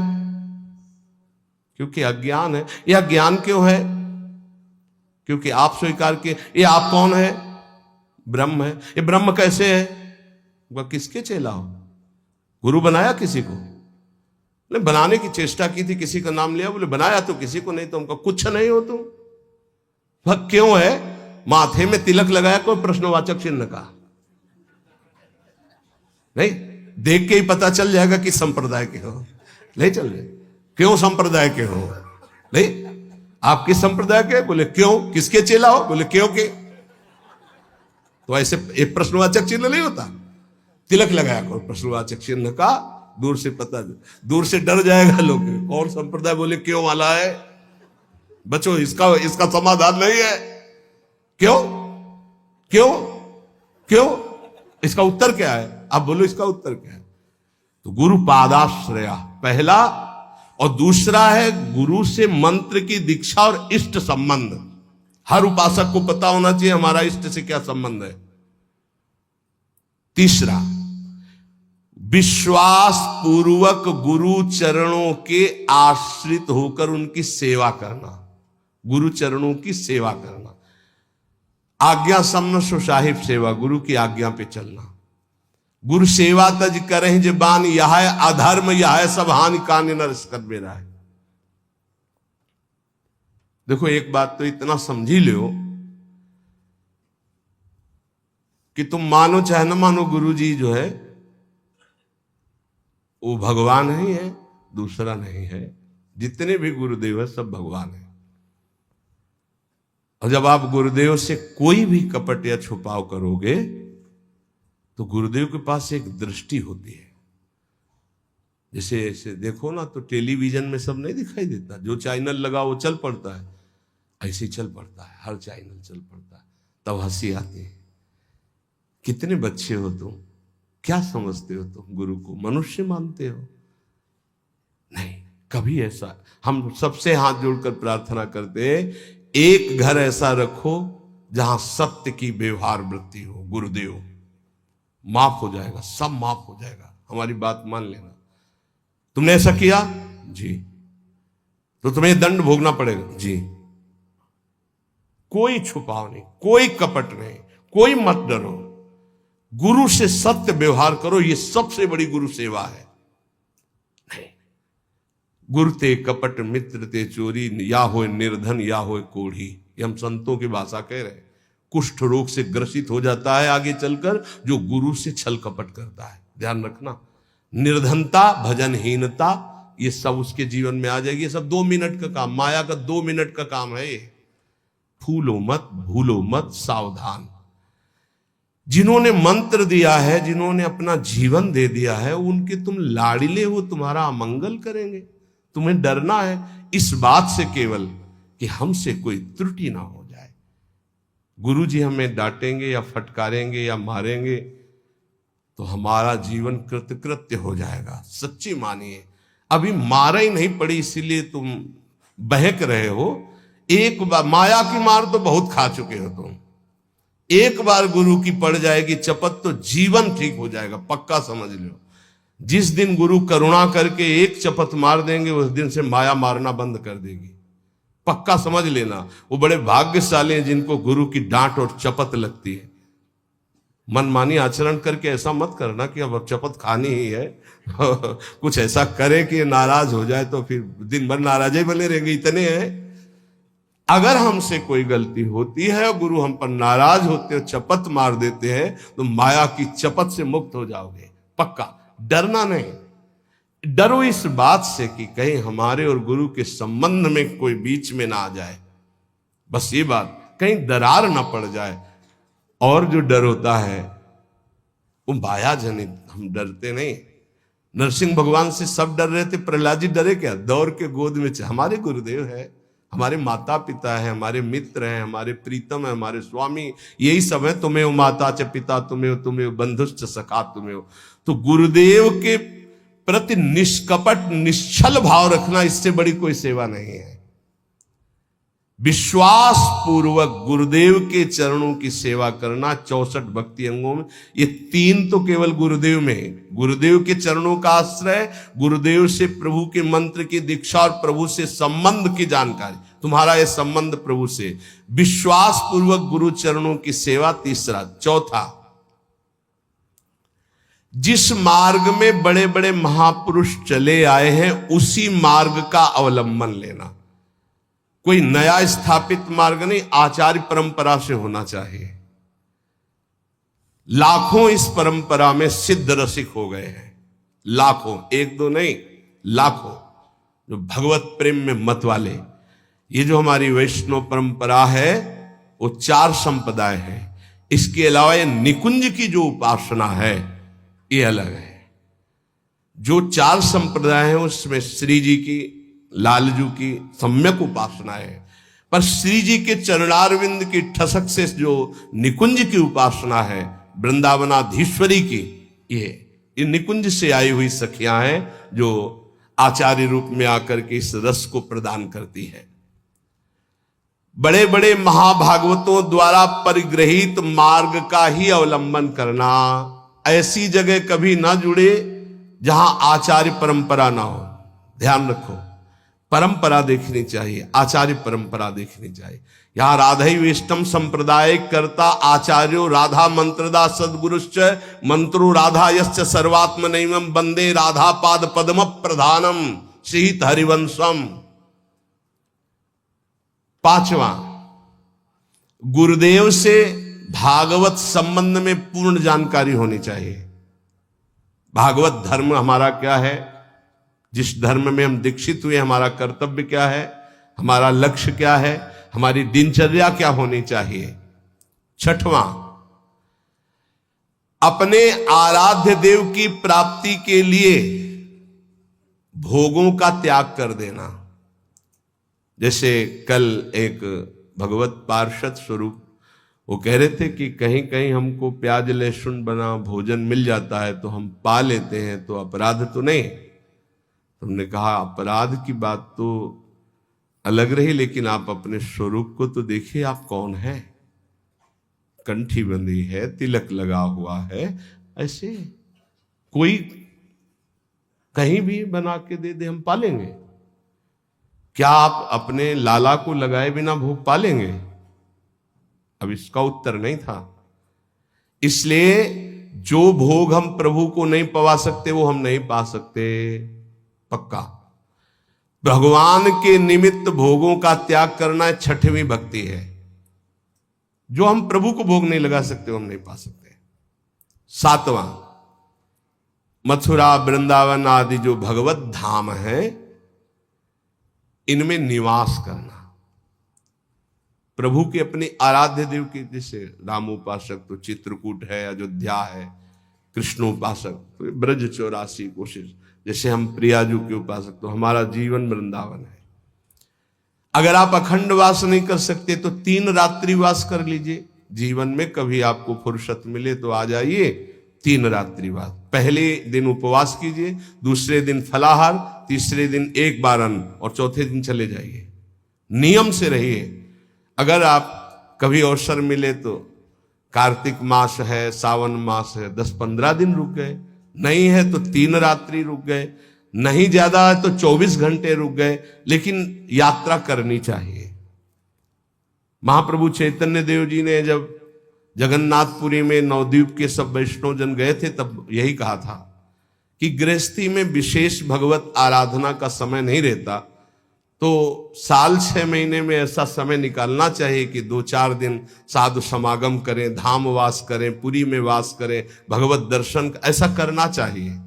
क्योंकि अज्ञान है। ये अज्ञान क्यों है? क्योंकि आप स्वीकार किए। ये आप कौन है? ब्रह्म है। ये ब्रह्म कैसे है? वह किसके चेला हो? गुरु बनाया किसी को? बोले बनाने की चेष्टा की थी, किसी का नाम लिया। बोले बनाया तो किसी को नहीं, तो हमको कुछ नहीं हो तुम। वह क्यों है? माथे में तिलक लगाया, कोई प्रश्नवाचक चिन्ह का नहीं, देख के ही पता चल जाएगा कि संप्रदाय के हो। नहीं चल रहे, क्यों संप्रदाय के हो? नहीं, आप किस संप्रदाय के? बोले क्यों, किसके चेला हो? बोले क्यों के। तो ऐसे एक प्रश्नवाचक चिन्ह नहीं होता, तिलक लगाया करो प्रश्नवाचक चिन्ह का, दूर से पता, दूर से डर जाएगा लोग, कौन संप्रदाय बोले क्यों वाला है। बच्चों, इसका समाधान नहीं है। क्यों क्यों क्यों, इसका उत्तर क्या है? आप बोलो इसका उत्तर क्या है? तो गुरु पादाश्रया पहला, और दूसरा है गुरु से मंत्र की दीक्षा और इष्ट संबंध। हर उपासक को पता होना चाहिए हमारा इष्ट से क्या संबंध है। तीसरा, विश्वास पूर्वक गुरु चरणों के आश्रित होकर उनकी सेवा करना। गुरु चरणों की सेवा करना, आज्ञा सम्न सुसाहिब सेवा, गुरु की आज्ञा पे चलना। गुरु सेवा तज करें जबान, यह है अधर्म, यह है सब हानि कान नरस कर मेरा है। देखो, एक बात तो इतना समझ ही लो कि तुम मानो चाहे न मानो, गुरु जी जो है वो भगवान ही है, दूसरा नहीं है। जितने भी गुरुदेव है सब भगवान है। और जब आप गुरुदेव से कोई भी कपट या छुपाव करोगे तो गुरुदेव के पास एक दृष्टि होती है। जैसे ऐसे देखो ना, तो टेलीविजन में सब नहीं दिखाई देता, जो चैनल लगा वो चल पड़ता है, ऐसे ही चल पड़ता है, हर चैनल चल पड़ता है। तब हंसी आती है। कितने बच्चे हो तुम, क्या समझते हो तुम गुरु को? मनुष्य मानते हो? नहीं, कभी ऐसा। हम सबसे हाथ जोड़कर प्रार्थना करते हैं, एक घर ऐसा रखो जहां सत्य की व्यवहार वृत्ति हो। गुरुदेव, माफ हो जाएगा, सब माफ हो जाएगा, हमारी बात मान लेना। तुमने ऐसा किया जी, तो तुम्हें दंड भोगना पड़ेगा जी। कोई छुपाव नहीं, कोई कपट नहीं, कोई मत डरो। गुरु से सत्य व्यवहार करो, ये सबसे बड़ी गुरु सेवा है। गुरु ते कपट मित्र ते चोरी, या हो निर्धन या हो कोढ़ी। ये हम संतों की भाषा कह रहे हैं। कुष्ठ रोग से ग्रसित हो जाता है आगे चलकर जो गुरु से छल कपट करता है। ध्यान रखना, निर्धनता, भजनहीनता, ये सब उसके जीवन में आ जाएगी। ये सब 2 मिनट का काम, माया का 2 मिनट का काम है ये। फूलो मत, भूलो मत, सावधान। जिन्होंने मंत्र दिया है, जिन्होंने अपना जीवन दे दिया है, उनके तुम लाड़िले हो, तुम्हारा अमंगल करेंगे। तुम्हें डरना है इस बात से केवल कि हमसे कोई त्रुटि ना हो जाए। गुरु जी हमें डांटेंगे या फटकारेंगे या मारेंगे तो हमारा जीवन कृतकृत्य हो जाएगा। सच्ची मानिए, अभी मारा ही नहीं पड़ी इसीलिए तुम बहक रहे हो। एक बार माया की मार तो बहुत खा चुके हो तुम। एक बार गुरु की पड़ जाएगी चपत तो जीवन ठीक हो जाएगा, पक्का समझ लो। जिस दिन गुरु करुणा करके एक चपत मार देंगे उस दिन से माया मारना बंद कर देगी, पक्का समझ लेना। वो बड़े भाग्यशाली हैं जिनको गुरु की डांट और चपत लगती है। मनमानी आचरण करके ऐसा मत करना कि अब चपत खानी ही है कुछ ऐसा करे कि नाराज हो जाए तो फिर दिन भर नाराज ही बने रहेंगे। इतने हैं, अगर हमसे कोई गलती होती है और गुरु हम पर नाराज होते हो, चपत मार देते हैं, तो माया की चपत से मुक्त हो जाओगे, पक्का। डरना नहीं, डरो इस बात से कि कहीं हमारे और गुरु के संबंध में कोई बीच में ना आ जाए। बस ये बात, कहीं दरार ना पड़ जाए। और जो डर होता है वो माया जनित, हम डरते नहीं। नरसिंह भगवान से सब डर रहे थे, प्रहलाद जी डरे क्या? दौड़ के गोद में हमारे गुरुदेव है, हमारे माता पिता है, हमारे मित्र हैं, हमारे प्रीतम है, हमारे स्वामी, यही सब है। तुम्हें हो माता च पिता, तुम्हें हो, तुम्हें हो बंधुश्च सखा, तुम्हें हो। तो गुरुदेव के प्रति निष्कपट निश्चल भाव रखना, इससे बड़ी कोई सेवा नहीं है। विश्वास पूर्वक गुरुदेव के चरणों की सेवा करना 64 भक्ति अंगों में, ये 3 तो केवल गुरुदेव में है। गुरुदेव के चरणों का आश्रय, गुरुदेव से प्रभु के मंत्र की दीक्षा और प्रभु से संबंध की जानकारी, तुम्हारा ये संबंध प्रभु से, विश्वास पूर्वक गुरु चरणों की सेवा, तीसरा। चौथा, जिस मार्ग में बड़े बड़े महापुरुष चले आए हैं उसी मार्ग का अवलंबन लेना। कोई नया स्थापित मार्ग नहीं, आचार्य परंपरा से होना चाहिए। लाखों इस परंपरा में सिद्ध रसिक हो गए हैं, लाखों, 1-2 नहीं, लाखों, जो भगवत प्रेम में मत वाले। ये जो हमारी वैष्णव परंपरा है वो 4 संप्रदाय है। इसके अलावा ये निकुंज की जो उपासना है ये अलग है। जो 4 संप्रदाय हैं उसमें श्री जी की, लालजू की सम्यक उपासना है, पर श्री जी के चरणारविंद की ठसक से जो निकुंज की उपासना है, वृंदावनाधीश्वरी की, ये निकुंज से आई हुई सखियां हैं जो आचार्य रूप में आकर के इस रस को प्रदान करती है। बड़े बड़े महाभागवतों द्वारा परिग्रहित मार्ग का ही अवलंबन करना। ऐसी जगह कभी ना जुड़े जहां आचार्य परंपरा ना हो। ध्यान रखो, परंपरा देखनी चाहिए, आचार्य परंपरा देखनी चाहिए। यहां राधैवेष्टम संप्रदाय करता आचार्यो राधा मंत्रदा सद्गुरुश्च मंत्रो राधा यश्च सर्वात्मनैवं वंदे राधा पाद पद्म प्रधानम श्रीत हरिवंशम। 5वां, गुरुदेव से भागवत संबंध में पूर्ण जानकारी होनी चाहिए। भागवत धर्म हमारा क्या है, जिस धर्म में हम दीक्षित हुए, हमारा कर्तव्य क्या है, हमारा लक्ष्य क्या है, हमारी दिनचर्या क्या होनी चाहिए। 6वां, अपने आराध्य देव की प्राप्ति के लिए भोगों का त्याग कर देना। जैसे कल एक भगवत पार्षद स्वरूप वो कह रहे थे कि कहीं कहीं हमको प्याज लहसुन बना भोजन मिल जाता है तो हम पा लेते हैं, तो अपराध तो नहीं। तुमने कहा अपराध की बात तो अलग रही, लेकिन आप अपने स्वरूप को तो देखिए, आप कौन है। कंठी बंधी है, तिलक लगा हुआ है, ऐसे कोई कहीं भी बना के दे दे हम पालेंगे क्या? आप अपने लाला को लगाए बिना भोग पालेंगे? अब इसका उत्तर नहीं था। इसलिए जो भोग हम प्रभु को नहीं पवा सकते वो हम नहीं पा सकते, पक्का। भगवान के निमित्त भोगों का त्याग करना 6वीं भक्ति है। जो हम प्रभु को भोग नहीं लगा सकते, हम नहीं पा सकते। 7वां, मथुरा वृंदावन आदि जो भगवत धाम है, इनमें निवास करना। प्रभु के अपने आराध्य देव की, जैसे राम उपासक तो चित्रकूट है, अयोध्या है, कृष्ण उपासक तो ब्रज 84 कोशिश, जैसे हम प्रियाजू के उपासक तो हमारा जीवन वृंदावन है। अगर आप अखंड वास नहीं कर सकते तो 3 रात्रि वास कर लीजिए। जीवन में कभी आपको फुर्सत मिले तो आ जाइए, 3 रात्रि वास। पहले दिन उपवास कीजिए, दूसरे दिन फलाहार, तीसरे दिन एक बार अन्न और चौथे दिन चले जाइए। नियम से रहिए। अगर आप कभी अवसर मिले तो कार्तिक मास है, सावन मास है, 10-15 दिन रुक गए, नहीं है तो 3 रात्रि रुक गए, नहीं ज्यादा है तो 24 घंटे रुक गए, लेकिन यात्रा करनी चाहिए। महाप्रभु चैतन्य देव जी ने जब जगन्नाथपुरी में नवद्वीप के सब वैष्णव जन गए थे, तब यही कहा था कि गृहस्थी में विशेष भगवत आराधना का समय नहीं रहता, तो साल 6 महीने में ऐसा समय निकालना चाहिए कि 2-4 दिन साधु समागम करें, धाम वास करें, पुरी में वास करें, भगवत दर्शन, ऐसा करना चाहिए।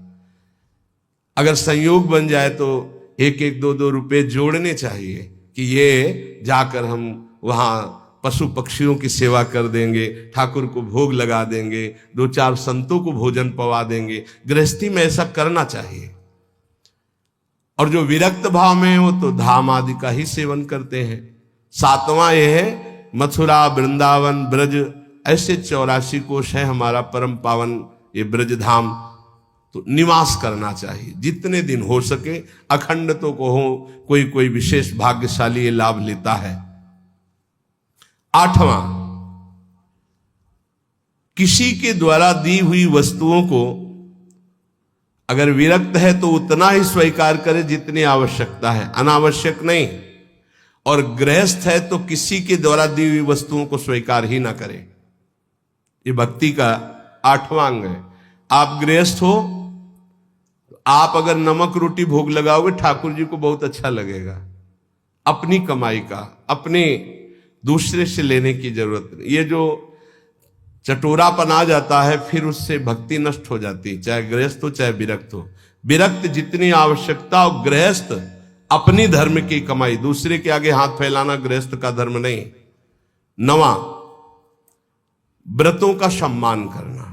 अगर संयोग बन जाए तो 1-1, 2-2 रुपए जोड़ने चाहिए कि ये जाकर हम वहां पशु पक्षियों की सेवा कर देंगे, ठाकुर को भोग लगा देंगे, 2-4 संतों को भोजन पवा देंगे। गृहस्थी में ऐसा करना चाहिए। और जो विरक्त भाव में हो तो धाम आदि का ही सेवन करते हैं। 7वां यह है मथुरा वृंदावन ब्रज, ऐसे 84 कोश है हमारा परम पावन ये ब्रज धाम, तो निवास करना चाहिए जितने दिन हो सके। अखंड तो को हो, कोई विशेष भाग्यशाली ये लाभ लेता है। 8वां, किसी के द्वारा दी हुई वस्तुओं को अगर विरक्त है तो उतना ही स्वीकार करे जितनी आवश्यकता है, अनावश्यक नहीं। और गृहस्थ है तो किसी के द्वारा दी हुई वस्तुओं को स्वीकार ही ना करे। ये भक्ति का 8वां अंग है। आप गृहस्थ हो, आप अगर नमक रोटी भोग लगाओगे ठाकुर जी को बहुत अच्छा लगेगा। अपनी कमाई का, अपने दूसरे से लेने की जरूरत नहीं। ये जो चटोरापन आ जाता है फिर उससे भक्ति नष्ट हो जाती है, चाहे गृहस्थ हो चाहे विरक्त हो। विरक्त जितनी आवश्यकता, और गृहस्थ अपनी धर्म की कमाई, दूसरे के आगे हाथ फैलाना गृहस्थ का धर्म नहीं। 9वां, व्रतों का सम्मान करना।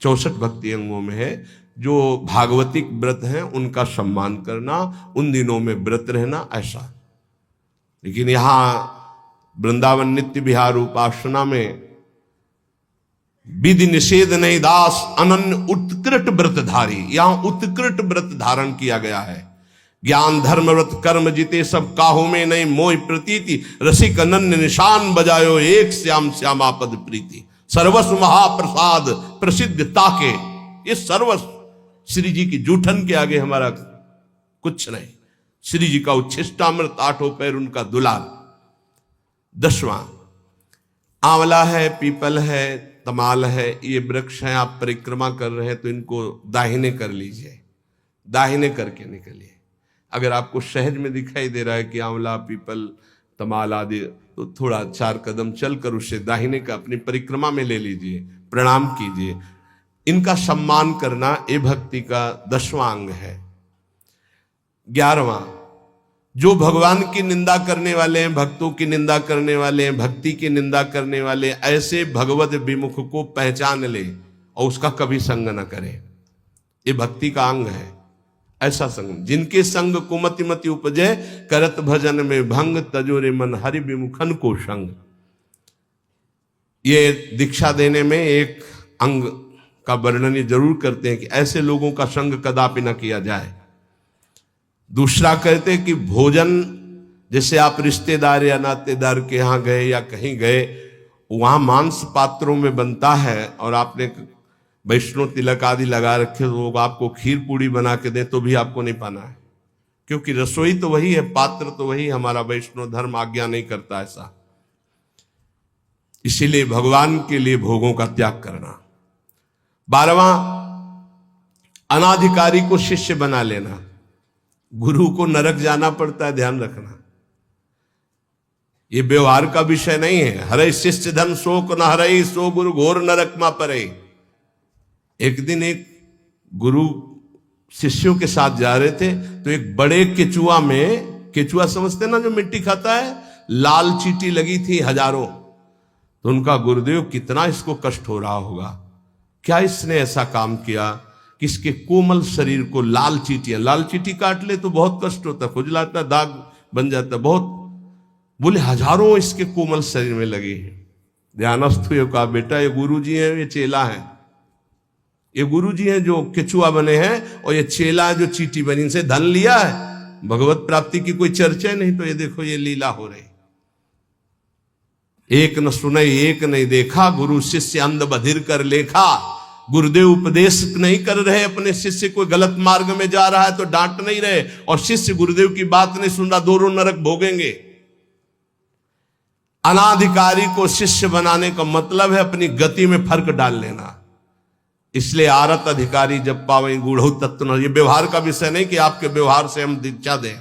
64 भक्ति अंगों में है। जो भागवतिक व्रत हैं उनका सम्मान करना, उन दिनों में व्रत रहना, ऐसा। लेकिन यहां वृंदावन नित्य विहार उपासना में विधि निषेध नहीं दास अनन्य उत्कृष्ट व्रतधारी, यहां उत्कृष्ट व्रत धारण किया गया है। ज्ञान धर्म व्रत कर्म जीते सब काहू में नहीं मोह प्रतीति, रसिक अनन्य निशान बजायो एक श्याम श्यामा पद प्रीति। सर्वस्व महाप्रसाद प्रसिद्ध ताके, ये सर्वस्व श्री जी की जूठन के आगे हमारा कुछ नहीं। श्री जी का उच्छिष्टामृत, 8 पैर उनका दुलार। 10वां, आंवला है, पीपल है, तमाल है, ये वृक्ष हैं, आप परिक्रमा कर रहे हैं तो इनको दाहिने कर लीजिए, दाहिने करके निकलिए। अगर आपको सहज में दिखाई दे रहा है कि आंवला पीपल तमाल आदि, तो थोड़ा 4 कदम चलकर उसे दाहिने का अपनी परिक्रमा में ले लीजिए, प्रणाम कीजिए। इनका सम्मान करना ये भक्ति का 10वां अंग है। 11वां, जो भगवान की निंदा करने वाले हैं, भक्तों की निंदा करने वाले हैं, भक्ति की निंदा करने वाले, ऐसे भगवत विमुख को पहचान ले और उसका कभी संग न करे। ये भक्ति का अंग है। ऐसा संग जिनके संग कुमति मति उपजे, करत भजन में भंग, तजोरे मन हरि विमुखन को संग। ये दीक्षा देने में एक अंग का वर्णन जरूर करते हैं कि ऐसे लोगों का संग कदापि न किया जाए। दूसरा कहते हैं कि भोजन, जैसे आप रिश्तेदार या नातेदार के यहाँ गए या कहीं गए, वहां मांस पात्रों में बनता है और आपने वैष्णव तिलक आदि लगा रखे, तो लोग आपको खीर पूड़ी बना के दें तो भी आपको नहीं पाना है, क्योंकि रसोई तो वही है, पात्र तो वही। हमारा वैष्णव धर्म आज्ञा नहीं करता ऐसा। इसीलिए भगवान के लिए भोगों का त्याग करना। 12वां, अनाधिकारी को शिष्य बना लेना। गुरु को नरक जाना पड़ता है, ध्यान रखना। ये व्यवहार का विषय नहीं है। हरे शिष्य धन शोक न हरे, सो गुरु घोर नरक मा परे। एक दिन एक गुरु शिष्यों के साथ जा रहे थे, तो एक बड़े केचुआ में, केचुआ समझते ना जो मिट्टी खाता है, लाल चींटी लगी थी हजारों। तो उनका गुरुदेव कितना इसको कष्ट हो रहा होगा, क्या इसने ऐसा काम किया कि इसके कोमल शरीर को लाल चींटी काट ले तो बहुत कष्ट होता है, खुजलाता, दाग बन जाता बहुत। बोले हजारों इसके कोमल शरीर में लगे हैं। ध्यानस्थ हुए, कहा बेटा ये गुरु जी हैं, ये चेला है। ये गुरु जी हैं जो केचुआ बने हैं, और ये चेला जो चींटी बनी, इनसे धन लिया है। भगवत प्राप्ति की कोई चर्चा नहीं, तो ये देखो ये लीला हो रही। एक न सुने एक नहीं देखा, गुरु शिष्य अंध बधिर कर लेखा। गुरुदेव उपदेश नहीं कर रहे, अपने शिष्य को गलत मार्ग में जा रहा है तो डांट नहीं रहे, और शिष्य गुरुदेव की बात नहीं सुन रहा, दोनों नरक भोगेंगे। अनाधिकारी को शिष्य बनाने का मतलब है अपनी गति में फर्क डाल लेना। इसलिए आरत अधिकारी जब पावे गूढ़ तत्व न, ये व्यवहार का विषय नहीं कि आपके व्यवहार से हम दीक्षा दें,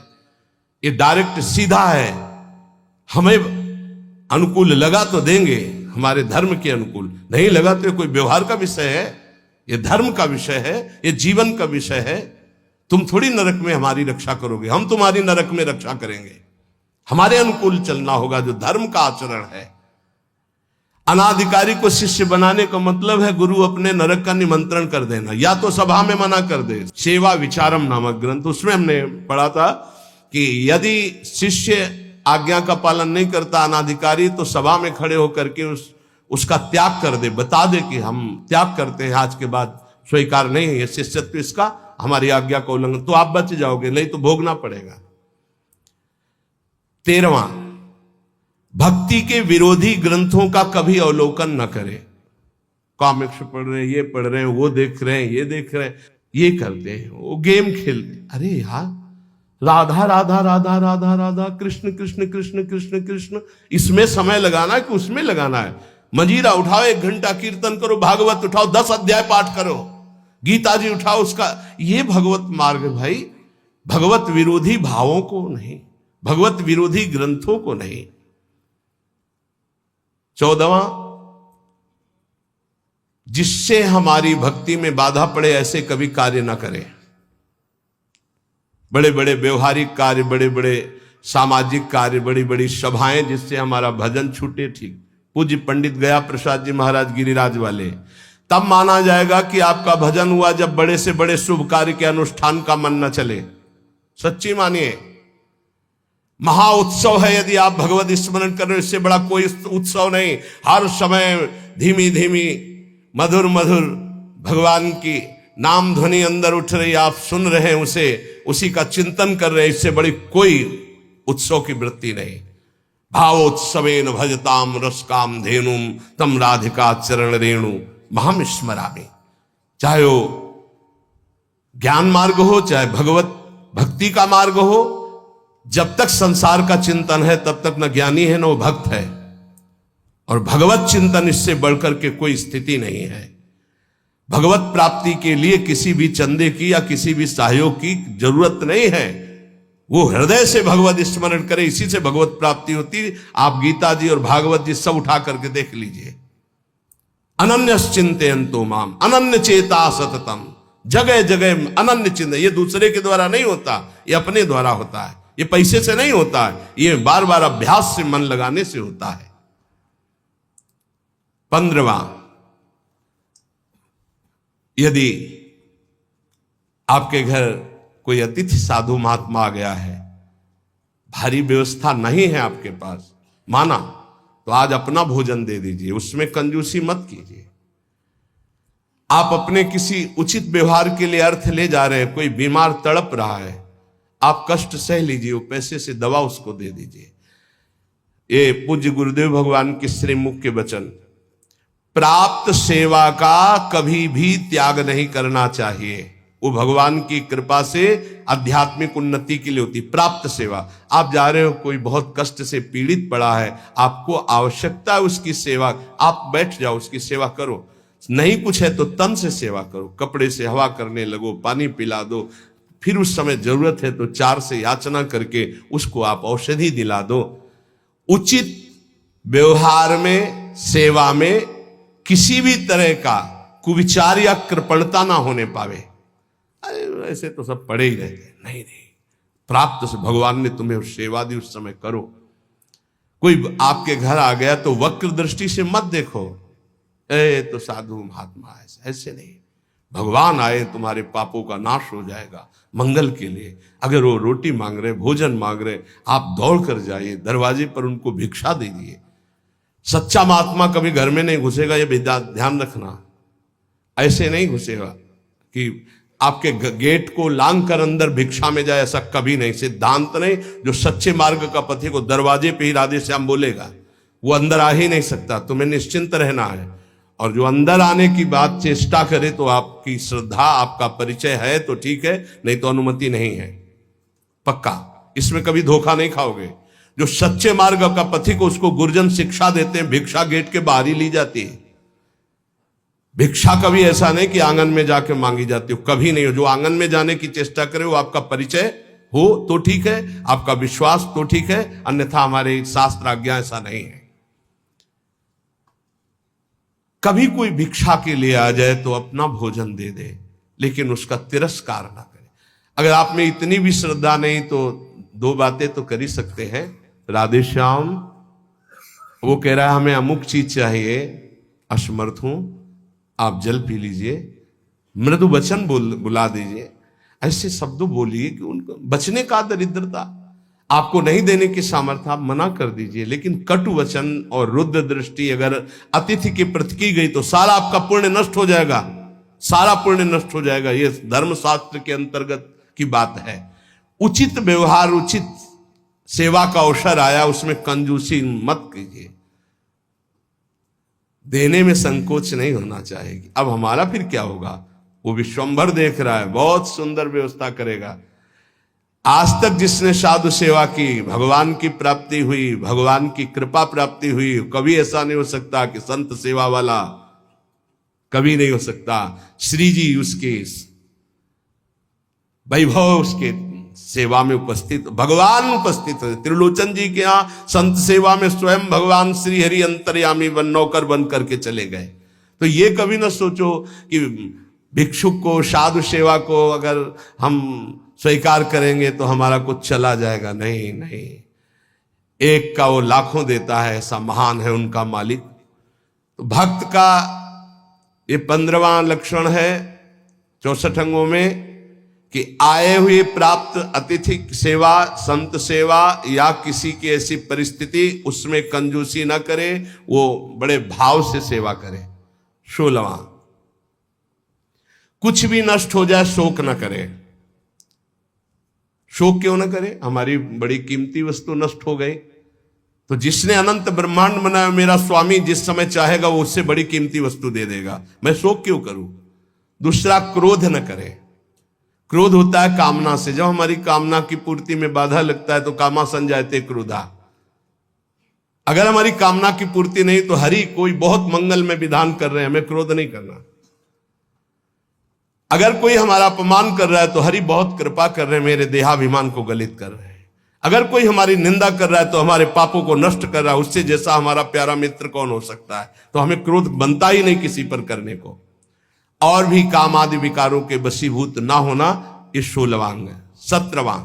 ये डायरेक्ट सीधा है। हमें अनुकूल लगा तो देंगे, हमारे धर्म के अनुकूल, नहीं लगा तो कोई व्यवहार का विषय है, ये धर्म का विषय है, ये जीवन का विषय है। तुम थोड़ी नरक में हमारी रक्षा करोगे, हम तुम्हारी नरक में रक्षा करेंगे। हमारे अनुकूल चलना होगा, जो धर्म का आचरण है। अनाधिकारी को शिष्य बनाने का मतलब है गुरु अपने नरक का निमंत्रण कर देना, या तो सभा में मना कर दे। सेवा विचारम नामक ग्रंथ, उसमें हमने पढ़ा था कि यदि शिष्य आज्ञा का पालन नहीं करता अनाधिकारी, तो सभा में खड़े होकर के उसका त्याग कर दे, बता दे कि हम त्याग करते हैं, आज के बाद स्वीकार नहीं है ये शिष्यत्व इसका, हमारी आज्ञा का उल्लंघन, तो आप बच जाओगे, नहीं तो भोगना पड़ेगा। 13वां, भक्ति के विरोधी ग्रंथों का कभी अवलोकन न करें। कॉमिक्स पढ़ रहे हैं, ये पढ़ रहे हैं, वो देख रहे हैं, ये देख रहे हैं, ये करते हैं, वो गेम खेलते। अरे यार, राधा राधा राधा राधा राधा, कृष्ण कृष्ण कृष्ण कृष्ण कृष्ण, इसमें समय लगाना है कि उसमें लगाना है? मजीरा उठाओ, 1 घंटा कीर्तन करो, भागवत उठाओ, 10 अध्याय पाठ करो, गीता जी उठाओ, उसका ये भगवत मार्ग भाई। भगवत विरोधी भावों को नहीं, भगवत विरोधी ग्रंथों को नहीं। 14वां, जिससे हमारी भक्ति में बाधा पड़े ऐसे कभी कार्य ना करें। बड़े बड़े व्यवहारिक कार्य, बड़े बड़े सामाजिक कार्य, बड़ी बड़ी सभाएं जिससे हमारा भजन छूटे, ठीक। पूज्य पंडित गया प्रसाद जी महाराज गिरिराज वाले, तब माना जाएगा कि आपका भजन हुआ जब बड़े से बड़े शुभ कार्य के अनुष्ठान का मन न चले। सच्ची मानिए, महा उत्सव है यदि आप भगवत स्मरण कर रहे हो, इससे बड़ा कोई उत्सव नहीं। हर समय धीमी धीमी मधुर मधुर भगवान की नाम ध्वनि अंदर उठ रही, आप सुन रहे हैं उसे, उसी का चिंतन कर रहे हैं, इससे बड़ी कोई उत्सव की वृत्ति नहीं। भावोत्सवेन भजताम रसकाम धेनुम तम राधिका चरण रेणु महम स्मरामि। चाहे वो ज्ञान मार्ग हो, चाहे भगवत भक्ति का मार्ग हो, जब तक संसार का चिंतन है तब तक न ज्ञानी है न वो भक्त है। और भगवत चिंतन, इससे बढ़कर के कोई स्थिति नहीं है। भगवत प्राप्ति के लिए किसी भी चंदे की या किसी भी सहयोग की जरूरत नहीं है। वो हृदय से भगवत स्मरण करे, इसी से भगवत प्राप्ति होती। आप गीता जी और भागवत जी सब उठा करके देख लीजिए। अनन्य चिंतयन्तो माम अनन्य चेता सततम, जगह जगह अनन्य चिंतन। ये दूसरे के द्वारा नहीं होता, ये अपने द्वारा होता है, ये पैसे से नहीं होता है, ये बार बार अभ्यास से, मन लगाने से होता है। 15वां, यदि आपके घर कोई अतिथि साधु महात्मा आ गया है, भारी व्यवस्था नहीं है आपके पास, माना तो आज अपना भोजन दे दीजिए, उसमें कंजूसी मत कीजिए। आप अपने किसी उचित व्यवहार के लिए अर्थ ले जा रहे हैं, कोई बीमार तड़प रहा है, आप कष्ट सह लीजिए, वो पैसे से दवा उसको दे दीजिए। ये पूज्य गुरुदेव भगवान के श्रीमुख के वचन। प्राप्त सेवा का कभी भी त्याग नहीं करना चाहिए, वो भगवान की कृपा से आध्यात्मिक उन्नति के लिए होती। प्राप्त सेवा, आप जा रहे हो, कोई बहुत कष्ट से पीड़ित पड़ा है, आपको आवश्यकता है उसकी सेवा, आप बैठ जाओ, उसकी सेवा करो। नहीं कुछ है तो तन से सेवा करो, कपड़े से हवा करने लगो, पानी पिला दो, फिर उस समय जरूरत है तो 4 से याचना करके उसको आप औषधि दिला दो। उचित व्यवहार में, सेवा में किसी भी तरह का कुविचार या कृपणता ना होने पावे। अरे ऐसे तो सब पड़े ही रहते, नहीं, प्राप्त से भगवान ने तुम्हें सेवा दी, उस समय करो। कोई आपके घर आ गया तो वक्र दृष्टि से मत देखो, तो साधु महात्मा ऐसे नहीं। भगवान आए, तुम्हारे पापों का नाश हो जाएगा मंगल के लिए। अगर वो रोटी मांग रहे, भोजन मांग रहे, आप दौड़ कर जाइए, दरवाजे पर उनको भिक्षा दीजिए। सच्चा महात्मा कभी घर में नहीं घुसेगा, ये ध्यान रखना। ऐसे नहीं घुसेगा कि आपके गेट को लांग कर अंदर भिक्षा में जाए, ऐसा कभी नहीं। सिद्धांत नहीं। जो सच्चे मार्ग का पथिक को दरवाजे पे ही राधे श्याम बोलेगा, वो अंदर आ ही नहीं सकता। तुम्हें निश्चिंत रहना है। और जो अंदर आने की बात चेष्टा करे तो आपकी श्रद्धा, आपका परिचय है तो ठीक है, नहीं तो अनुमति नहीं है, पक्का। इसमें कभी धोखा नहीं खाओगे। जो सच्चे मार्ग का पथिक को, उसको गुरुजन शिक्षा देते हैं, भिक्षा गेट के बाहर ही ली जाती है। भिक्षा कभी ऐसा नहीं कि आंगन में जाके मांगी जाती हो, कभी नहीं हो। जो आंगन में जाने की चेष्टा करे वो आपका परिचय हो तो ठीक है, आपका विश्वास तो ठीक है, अन्यथा हमारे शास्त्र आज्ञा ऐसा नहीं है। कभी कोई भिक्षा के लिए आ जाए तो अपना भोजन दे दे, लेकिन उसका तिरस्कार ना करे। अगर आप में इतनी भी श्रद्धा नहीं तो 2 बातें तो कर ही सकते हैं। राधे श्याम, वो कह रहा है हमें अमुक चीज चाहिए, असमर्थ हूं, आप जल पी लीजिए, मृदु वचन बुला दीजिए। ऐसे शब्द बोलिए कि उनको बचने का दरिद्रता, आपको नहीं देने की सामर्थ्य, आप मना कर दीजिए। लेकिन कटु वचन और रुद्र दृष्टि अगर अतिथि के प्रति की गई तो सारा आपका पुण्य नष्ट हो जाएगा, सारा पुण्य नष्ट हो जाएगा। ये धर्मशास्त्र के अंतर्गत की बात है। उचित व्यवहार, उचित सेवा का अवसर आया, उसमें कंजूसी मत कीजिए। देने में संकोच नहीं होना चाहिए। अब हमारा फिर क्या होगा? वो विश्वंभर देख रहा है, बहुत सुंदर व्यवस्था करेगा। आज तक जिसने साधु सेवा की, भगवान की प्राप्ति हुई, भगवान की कृपा प्राप्ति हुई। कभी ऐसा नहीं हो सकता कि संत सेवा वाला, कभी नहीं हो सकता। श्री जी उसके वैभव, उसके सेवा में उपस्थित, भगवान उपस्थित है। त्रिलोचन जी के यहाँ संत सेवा में स्वयं भगवान श्री हरि अंतर्यामी बन नौकर बन करके चले गए। तो ये कभी ना सोचो कि भिक्षुक को, साधु सेवा को अगर हम स्वीकार करेंगे तो हमारा कुछ चला जाएगा। नहीं नहीं, एक का वो लाखों देता है, ऐसा महान है उनका मालिक। तो भक्त का ये 15वां लक्षण है 64 अंगों में कि आए हुए प्राप्त अतिथि सेवा, संत सेवा या किसी की ऐसी परिस्थिति, उसमें कंजूसी ना करे, वो बड़े भाव से सेवा करे। 16वां, कुछ भी नष्ट हो जाए शोक ना करे। शोक क्यों ना करे? हमारी बड़ी कीमती वस्तु नष्ट हो गई तो जिसने अनंत ब्रह्मांड बनाया, मेरा स्वामी जिस समय चाहेगा वो उससे बड़ी कीमती वस्तु दे देगा, मैं शोक क्यों करूं? दूसरा, क्रोध न करे। क्रोध होता है कामना से। जब हमारी कामना की पूर्ति में बाधा लगता है तो कामा संजायते क्रोधा। अगर हमारी कामना की पूर्ति नहीं तो हरि कोई बहुत मंगल में विधान कर रहे हैं, हमें क्रोध नहीं करना। अगर कोई हमारा अपमान कर रहा है तो हरि बहुत कृपा कर रहे हैं, मेरे देहाभिमान को गलित कर रहे हैं। अगर कोई हमारी निंदा कर रहा है तो हमारे पापों को नष्ट कर रहा है, उससे जैसा हमारा प्यारा मित्र कौन हो सकता है? तो हमें क्रोध बनता ही नहीं किसी पर करने को। और भी काम आदि विकारों के वशीभूत ना होना, ये 16वां है। 17वां,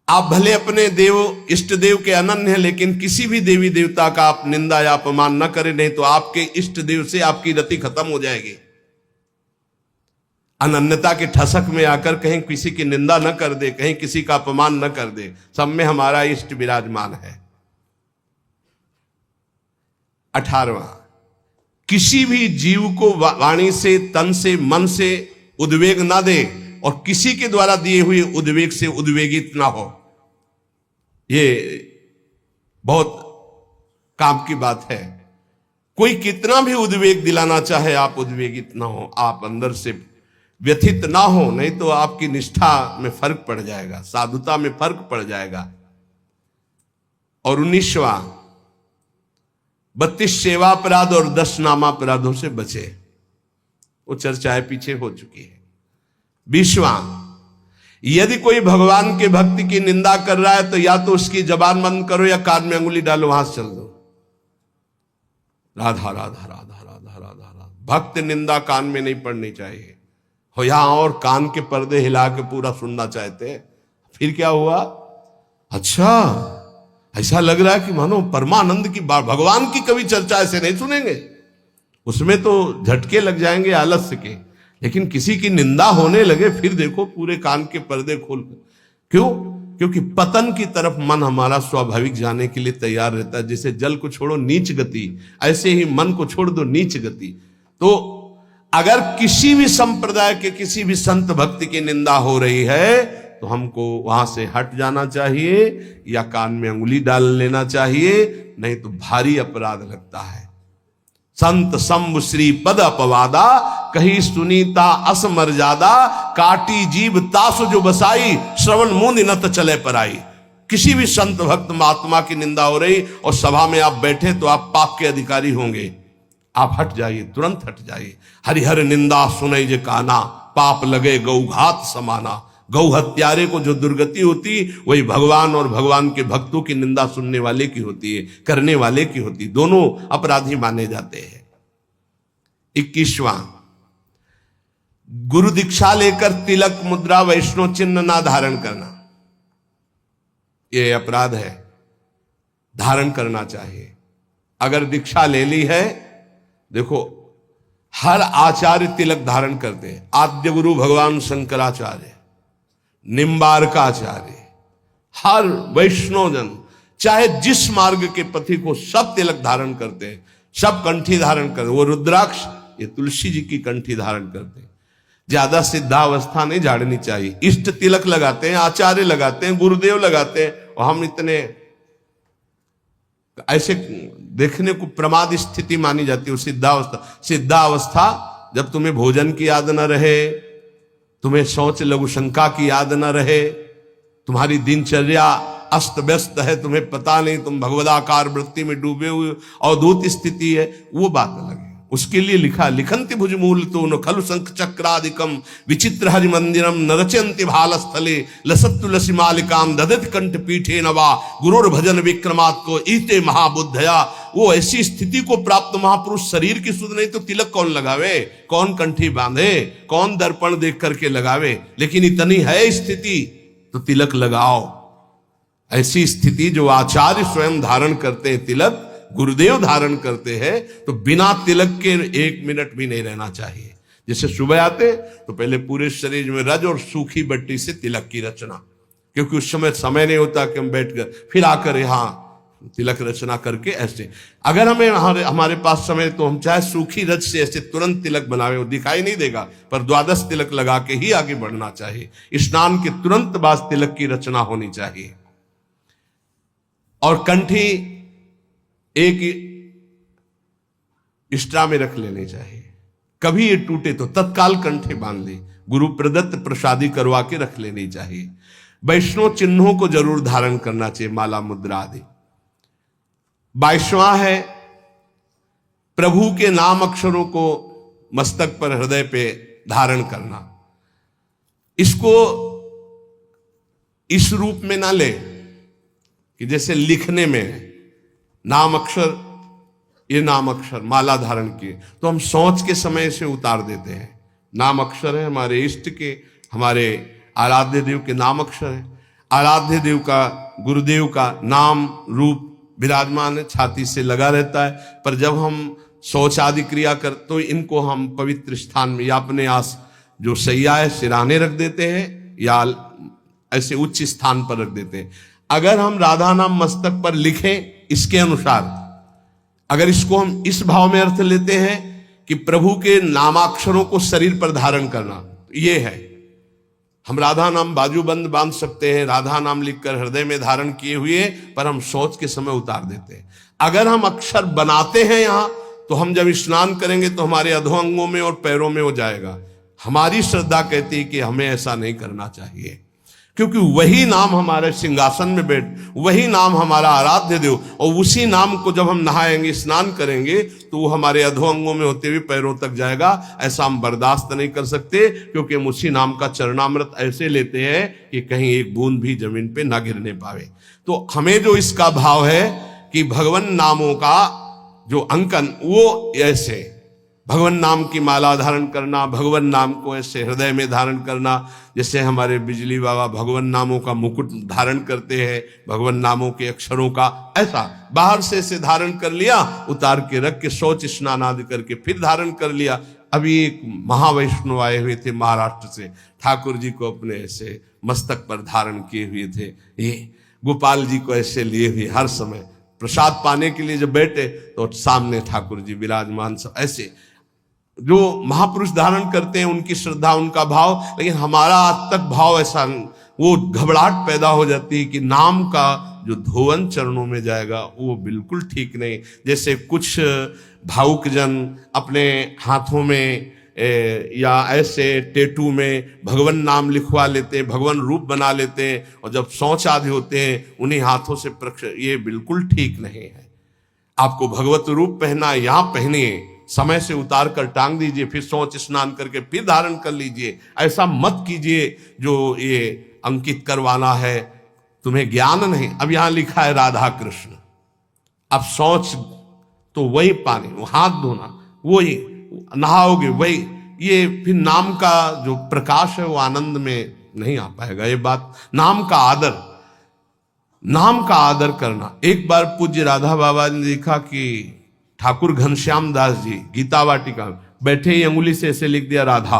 आप भले अपने देव इष्ट देव के अनन्य हैं, लेकिन किसी भी देवी देवता का आप निंदा या अपमान न करें, नहीं तो आपके इष्ट देव से आपकी रति खत्म हो जाएगी। अनन्यता के ठसक में आकर कहीं किसी की निंदा न कर दे, कहीं किसी का अपमान न कर दे। सब में हमारा इष्ट विराजमान है। 18वां, किसी भी जीव को वाणी से, तन से, मन से उद्वेग ना दे और किसी के द्वारा दिए हुए उद्वेग से उद्वेगित ना हो। ये बहुत काम की बात है। कोई कितना भी उद्वेग दिलाना चाहे, आप उद्वेगित ना हो, आप अंदर से व्यथित ना हो, नहीं तो आपकी निष्ठा में फर्क पड़ जाएगा, साधुता में फर्क पड़ जाएगा। और 19वां, 32 सेवा अपराध और 10 नामा अपराधों से बचे। वो चर्चाएं पीछे हो चुकी है। 20वां, यदि कोई भगवान के भक्ति की निंदा कर रहा है तो या तो उसकी जबान बंद करो या कान में अंगुली डालो, वहां से चल दो। राधा राधा राधा राधा राधा राधा। भक्त निंदा कान में नहीं पड़नी चाहिए। हो यहां और कान के पर्दे हिला के पूरा सुनना चाहते हैं, फिर क्या हुआ? अच्छा, ऐसा लग रहा है कि मानो परमानंद की भगवान की कभी चर्चा ऐसे नहीं सुनेंगे, उसमें तो झटके लग जाएंगे आलस्य के। लेकिन किसी की निंदा होने लगे फिर देखो पूरे कान के पर्दे खोल कर। क्यों? क्योंकि पतन की तरफ मन हमारा स्वाभाविक जाने के लिए तैयार रहता है। जैसे जल को छोड़ो नीच गति, ऐसे ही मन को छोड़ दो नीच गति। तो अगर किसी भी संप्रदाय के किसी भी संत भक्ति की निंदा हो रही है तो हमको वहां से हट जाना चाहिए या कान में अंगुली डाल लेना चाहिए, नहीं तो भारी अपराध लगता है। संत शंभु श्री पद अपवादा, कही सुनीता अस मर्यादा, काटी जीव तासु जो बसाई, श्रवण मुनि नत चले पराई। किसी भी संत भक्त महात्मा की निंदा हो रही और सभा में आप बैठे तो आप पाप के अधिकारी होंगे, आप हट जाइए, तुरंत हट जाइए। हरिहर निंदा सुनई जे काना, पाप लगे गौघात समाना। गौ हत्यारे को जो दुर्गति होती वही भगवान और भगवान के भक्तों की निंदा सुनने वाले की होती है, करने वाले की होती है। दोनों अपराधी माने जाते हैं। 21वां, गुरु दीक्षा लेकर तिलक मुद्रा वैष्णव चिन्ह ना धारण करना, यह अपराध है। धारण करना चाहिए। अगर दीक्षा ले ली है, देखो हर आचार्य तिलक धारण करते हैं। आद्य गुरु भगवान शंकराचार्य, निम्बारकाचार्य, हर वैष्णव जन चाहे जिस मार्ग के पथिक हो सब तिलक धारण करते हैं, सब कंठी धारण करते। वो रुद्राक्ष ये तुलसी जी की कंठी धारण करते हैं। ज्यादा सिद्धावस्था नहीं झाड़नी चाहिए। इष्ट तिलक लगाते हैं, आचार्य लगाते हैं, गुरुदेव लगाते हैं, और हम इतने ऐसे देखने को प्रमाद स्थिति मानी जाती है। सिद्धावस्था, सिद्धावस्था जब तुम्हें भोजन की याद न रहे, तुम्हें शौच लघु शंका की याद न रहे, तुम्हारी दिनचर्या अस्त व्यस्त है, तुम्हें पता नहीं, तुम भगवदाकार वृत्ति में डूबे हुए अवधूत स्थिति है, वो बात अलग है। उसके लिए लिखा, लिखंति भुज मूल तो न खलु शंख चक्रादिकम विचित्र हरि मंदिरम न रचयन्ति भाल स्थले लसत तुलसी मालिकाम ददत कंठ पीठे नवा गुरुर भजन विक्रमात् को ईते महाबुद्धया। वो ऐसी स्थिति को प्राप्त महापुरुष शरीर की सुध नहीं तो तिलक कौन लगावे, कौन कंठी बांधे, कौन दर्पण देख करके लगावे। लेकिन इतनी है स्थिति तो तिलक लगाओ। ऐसी स्थिति जो आचार्य स्वयं धारण करते हैं, तिलक गुरुदेव धारण करते हैं, तो बिना तिलक के 1 मिनट भी नहीं रहना चाहिए। जैसे सुबह आते तो पहले पूरे शरीर में रज और सूखी बट्टी से तिलक की रचना, क्योंकि उस समय नहीं होता कि हम बैठकर फिर आकर यहाँ तिलक रचना करके ऐसे। अगर हमें हमारे पास समय तो हम चाहे सूखी रज से ऐसे तुरंत तिलक बनावे, वो दिखाई नहीं देगा, पर 12 तिलक लगा के ही आगे बढ़ना चाहिए। स्नान के तुरंत बाद तिलक की रचना होनी चाहिए। और कंठी एक स्ट्रा में रख लेनी चाहिए। कभी ये टूटे तो तत्काल कंठे बांध ली, गुरु प्रदत्त प्रसादी करवा के रख लेनी चाहिए। वैष्णव चिन्हों को जरूर धारण करना चाहिए, माला मुद्रा आदि। 22वां है, प्रभु के नाम अक्षरों को मस्तक पर, हृदय पे धारण करना। इसको इस रूप में ना ले कि जैसे लिखने में नाम अक्षर, ये नाम अक्षर माला धारण किए तो हम सोच के समय से उतार देते हैं। नाम अक्षर है हमारे इष्ट के, हमारे आराध्य देव के नाम अक्षर है। आराध्य देव का, गुरुदेव का नाम रूप विराजमान है, छाती से लगा रहता है। पर जब हम शौच आदि क्रिया कर तो इनको हम पवित्र स्थान में या अपने आस जो सैया है सिराने रख देते हैं या ऐसे उच्च स्थान पर रख देते हैं। अगर हम राधा नाम मस्तक पर लिखें इसके अनुसार, अगर इसको हम इस भाव में अर्थ लेते हैं कि प्रभु के नामाक्षरों को शरीर पर धारण करना, तो ये है हम राधा नाम बाजूबंद बांध सकते हैं, राधा नाम लिखकर हृदय में धारण किए हुए, पर हम शौच के समय उतार देते हैं। अगर हम अक्षर बनाते हैं यहां, तो हम जब स्नान करेंगे तो हमारे अधोअंगों में और पैरों में हो जाएगा। हमारी श्रद्धा कहती है कि हमें ऐसा नहीं करना चाहिए, क्योंकि वही नाम हमारे सिंहासन में बैठ, वही नाम हमारा आराध्य देव, और उसी नाम को जब हम नहाएंगे, स्नान करेंगे, तो वो हमारे अधोअंगों में होते हुए पैरों तक जाएगा। ऐसा हम बर्दाश्त नहीं कर सकते, क्योंकि हम उसी नाम का चरणामृत ऐसे लेते हैं कि कहीं एक बूंद भी जमीन पे ना गिरने पावे। तो हमें जो इसका भाव है कि भगवान नामों का जो अंकन, वो ऐसे भगवान नाम की माला धारण करना, भगवान नाम को ऐसे हृदय में धारण करना, जैसे हमारे बिजली बाबा भगवान नामों का मुकुट धारण करते हैं, भगवान नामों के अक्षरों का, ऐसा बाहर से ऐसे धारण कर लिया, उतार के रख के शौच स्नान आदि करके फिर धारण कर लिया। अभी एक महावैष्णव आए हुए थे महाराष्ट्र से, ठाकुर जी को अपने ऐसे मस्तक पर धारण किए हुए थे, ये गोपाल जी को ऐसे लिए हुए, हर समय प्रसाद पाने के लिए जब बैठे तो सामने ठाकुर जी विराजमान, सब ऐसे जो महापुरुष धारण करते हैं, उनकी श्रद्धा, उनका भाव। लेकिन हमारा आज तक भाव ऐसा, वो घबराहट पैदा हो जाती है कि नाम का जो धोवन चरणों में जाएगा वो बिल्कुल ठीक नहीं। जैसे कुछ भावुक जन अपने हाथों में या ऐसे टेटू में भगवान नाम लिखवा लेते हैं, भगवान रूप बना लेते हैं, और जब शौच आदि होते हैं उन्हीं हाथों से ये बिल्कुल ठीक नहीं है। आपको भगवत रूप पहना, यहाँ पहनिए, समय से उतार कर टांग दीजिए, फिर शौच स्नान करके फिर धारण कर लीजिए। ऐसा मत कीजिए जो ये अंकित करवाना है, तुम्हें ज्ञान नहीं। अब यहां लिखा है राधा कृष्ण, अब शौच तो वही पानी, वो हाथ धोना, वही नहाओगे, वही, ये फिर नाम का जो प्रकाश है वो आनंद में नहीं आ पाएगा। ये बात, नाम का आदर, नाम का आदर करना। एक बार पूज्य राधा बाबा ने देखा कि ठाकुर घनश्याम दास जी गीता वाटिका बैठे ही अंगुली से ऐसे लिख दिया राधा,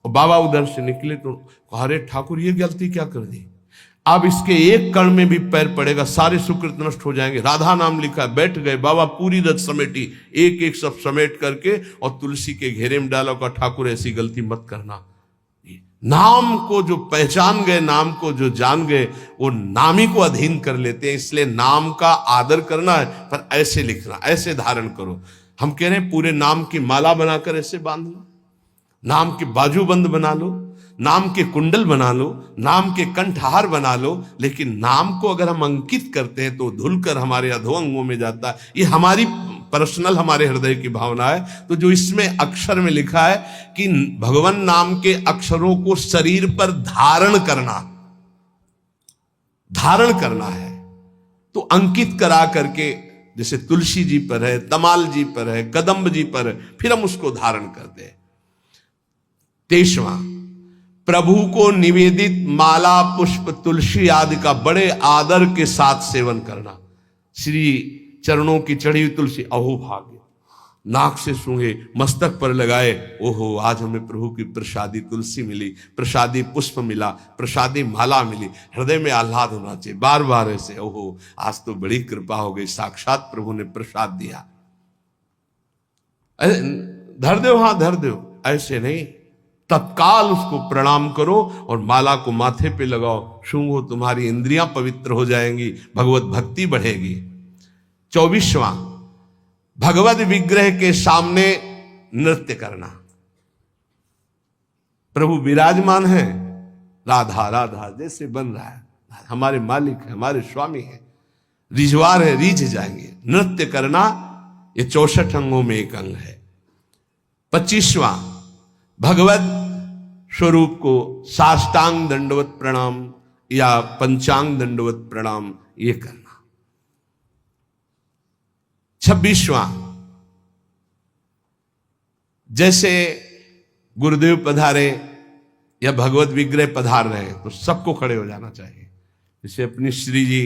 और बाबा उधर से निकले तो अरे ठाकुर ये गलती क्या कर दी, अब इसके एक कण में भी पैर पड़ेगा सारे सुकृत नष्ट हो जाएंगे। राधा नाम लिखा, बैठ गए बाबा, पूरी रथ समेटी, एक एक सब समेट करके और तुलसी के घेरे में डाला का ठाकुर ऐसी गलती मत करना। नाम को जो पहचान गए, नाम को जो जान गए, वो नामी को अधीन कर लेते हैं। इसलिए नाम का आदर करना है, पर ऐसे लिखना, ऐसे धारण करो। हम कह रहे हैं पूरे नाम की माला बनाकर ऐसे बांध लो, नाम के बाजूबंद बना लो, नाम के कुंडल बना लो, नाम के कंठहार बना लो, लेकिन नाम को अगर हम अंकित करते हैं तो धुलकर हमारे अधोअंगों में जाता है। ये हमारी पर्सनल, हमारे हृदय की भावना है। तो जो इसमें अक्षर में लिखा है कि भगवान नाम के अक्षरों को शरीर पर धारण करना, धारण करना है, तो अंकित करा करके, जैसे तुलसी जी पर है, तमाल जी पर है, कदम्ब जी पर है, फिर हम उसको धारण करते हैं। 23वां, प्रभु को निवेदित माला, पुष्प, तुलसी आदि का बड़े आदर के साथ सेवन करना। श्री चरणों की चढ़ी हुई तुलसी, अहो भाग्य, नाक से सूंघे, मस्तक पर लगाए, ओहो आज हमें प्रभु की प्रसादी तुलसी मिली, प्रसादी पुष्प मिला, प्रसादी माला मिली, हृदय में आह्लाद होना चाहिए बार बार ऐसे, ओहो आज तो बड़ी कृपा हो गई, साक्षात प्रभु ने प्रसाद दिया। धर दो, हाँ धर दो, ऐसे नहीं, तत्काल उसको प्रणाम करो और माला को माथे पे लगाओ, सूंघो, तुम्हारी इंद्रियां पवित्र हो जाएंगी, भगवत भक्ति बढ़ेगी। 24वां, भगवत विग्रह के सामने नृत्य करना। प्रभु विराजमान है, राधा राधा जैसे बन रहा है, हमारे मालिक है, हमारे स्वामी है, रिजवार है, रीझ जाएंगे। नृत्य करना ये 64 अंगों में एक अंग है। 25वां, भगवत स्वरूप को साष्टांग दंडवत प्रणाम या पंचांग दंडवत प्रणाम ये करना। 26वां, जैसे गुरुदेव पधारे या भगवत विग्रह पधार रहे तो सबको खड़े हो जाना चाहिए। जैसे अपनी श्री जी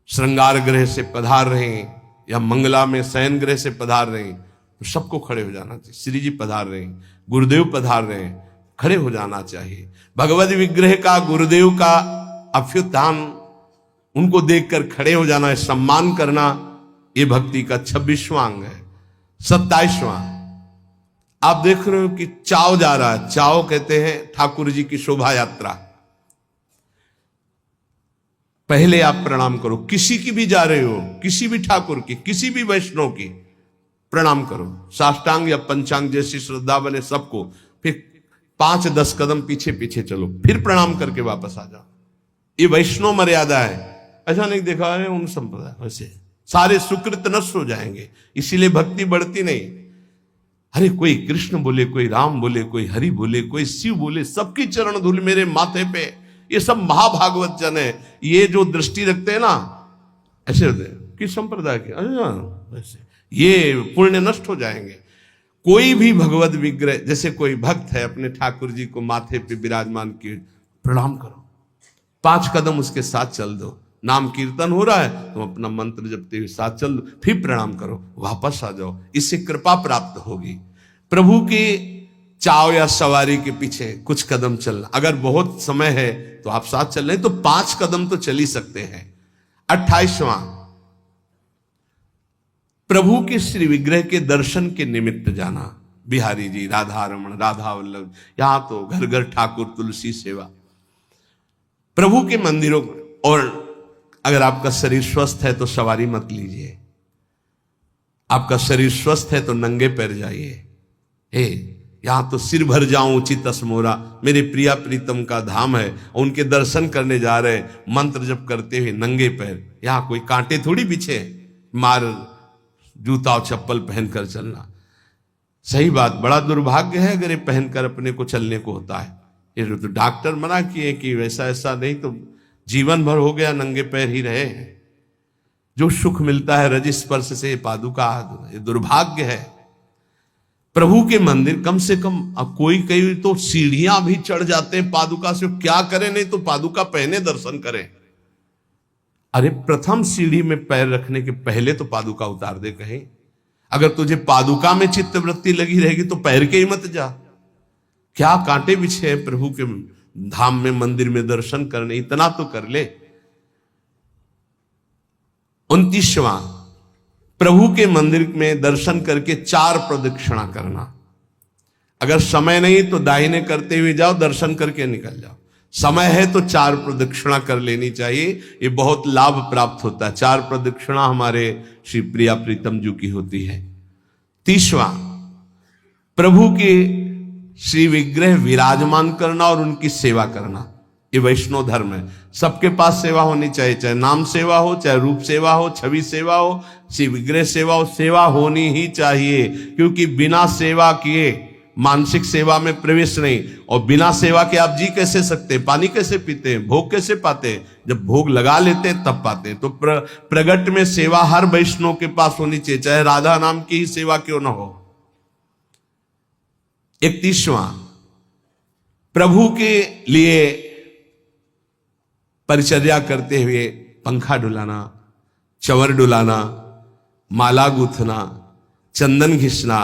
श्रृंगार ग्रह से पधार रहे हैं या मंगला में शयन ग्रह से पधार रहे हैं तो सबको खड़े हो जाना चाहिए। श्री जी पधार रहे हैं, गुरुदेव पधार रहे हैं, खड़े हो जाना चाहिए। भगवत विग्रह का, गुरुदेव का अभ्युत्थान, उनको देखकर खड़े हो जाना है, सम्मान करना, ये भक्ति का 26वां अंग है। 27वां, आप देख रहे हो कि चाव जा रहा है, चाव कहते हैं ठाकुर जी की शोभा यात्रा। पहले आप प्रणाम करो, किसी की भी जा रहे हो, किसी भी ठाकुर की, किसी भी वैष्णव की प्रणाम करो, साष्टांग या पंचांग जैसी श्रद्धा बने सबको। फिर 5-10 कदम पीछे पीछे चलो, फिर प्रणाम करके वापस आ जाओ। ये वैष्णव मर्यादा है। ऐसा नहीं देखा है उन संप्रदाय, वैसे सारे सुकृत नष्ट हो जाएंगे, इसीलिए भक्ति बढ़ती नहीं। अरे कोई कृष्ण बोले, कोई राम बोले, कोई हरि बोले, कोई शिव बोले, सबकी चरण धूल मेरे माथे पे, ये सब महाभागवत जन है। ये जो दृष्टि रखते हैं ना, ऐसे होते हैं किस संप्रदाय के, ऐसे ये पुण्य नष्ट हो जाएंगे। कोई भी भगवत विग्रह, जैसे कोई भक्त है अपने ठाकुर जी को माथे पे विराजमान किए, प्रणाम करो, 5 कदम उसके साथ चल दो। नाम कीर्तन हो रहा है, तुम अपना मंत्र जपते हुए साथ चल दो, फिर प्रणाम करो, वापस आ जाओ। इससे कृपा प्राप्त होगी। प्रभु के चाव या सवारी के पीछे कुछ कदम चलना, अगर बहुत समय है तो आप साथ चल रहे, तो 5 कदम तो चल ही सकते हैं। 28वां, प्रभु के श्री विग्रह के दर्शन के निमित्त जाना। बिहारी जी, राधा रमण, राधा वल्लभ, यहां तो घर घर ठाकुर तुलसी सेवा। प्रभु के मंदिरों, और अगर आपका शरीर स्वस्थ है तो सवारी मत लीजिए, आपका शरीर स्वस्थ है तो नंगे पैर जाइए। यहां तो सिर भर जाऊं उचित असमोरा, मेरे प्रिया प्रीतम का धाम है, उनके दर्शन करने जा रहे, मंत्र जप करते हुए नंगे पैर। यहां कोई कांटे थोड़ी बिछे, मार जूता और चप्पल पहनकर चलना। सही बात, बड़ा दुर्भाग्य है अगर ये पहनकर अपने को चलने को होता है। ये तो डॉक्टर मना किए कि वैसा ऐसा नहीं, तो जीवन भर हो गया नंगे पैर ही रहे। जो सुख मिलता है रज स्पर्श से पादुका, ये दुर्भाग्य है। प्रभु के मंदिर कम से कम, अब कोई कई तो सीढ़ियां भी चढ़ जाते हैं पादुका से, क्या करें, नहीं तो पादुका पहने दर्शन करें। अरे प्रथम सीढ़ी में पैर रखने के पहले तो पादुका उतार दे कहीं। अगर तुझे पादुका में चित्त वृत्ति लगी रहेगी तो पैर के ही मत जा। क्या कांटे बिछे हैं प्रभु के धाम में, मंदिर में दर्शन करने, इतना तो कर ले। 29वां, प्रभु के मंदिर में दर्शन करके 4 प्रदक्षिणा करना। अगर समय नहीं तो दाहिने करते हुए जाओ, दर्शन करके निकल जाओ। समय है तो 4 प्रदक्षिणा कर लेनी चाहिए, ये बहुत लाभ प्राप्त होता है। 4 प्रदक्षिणा हमारे श्री प्रिया प्रीतम जी की होती है। 30वां, प्रभु के श्री विग्रह विराजमान करना और उनकी सेवा करना। ये वैष्णव धर्म है, सबके पास सेवा होनी चाहिए, चाहे नाम सेवा हो, चाहे रूप सेवा हो, छवि सेवा हो, श्री विग्रह सेवा हो, सेवा होनी ही चाहिए। क्योंकि बिना सेवा किए मानसिक सेवा में प्रवेश नहीं, और बिना सेवा के आप जी कैसे सकते, पानी कैसे पीते हैं, भोग कैसे पाते हैं, जब भोग लगा लेते हैं तब पाते हैं। तो प्रगट में सेवा हर वैष्णव के पास होनी चाहिए, चाहे राधा नाम की ही सेवा क्यों ना हो। 31वां, प्रभु के लिए परिचर्या करते हुए पंखा डुलाना, चंवर डुलाना, माला गूंथना, चंदन घिसना,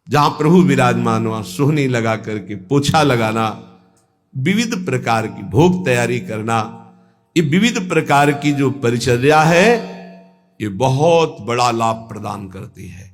जहां प्रभु विराजमान हुआ सोहनी लगा करके पोछा लगाना, विविध प्रकार की भोग तैयारी करना, ये विविध प्रकार की जो परिचर्या है ये बहुत बड़ा लाभ प्रदान करती है।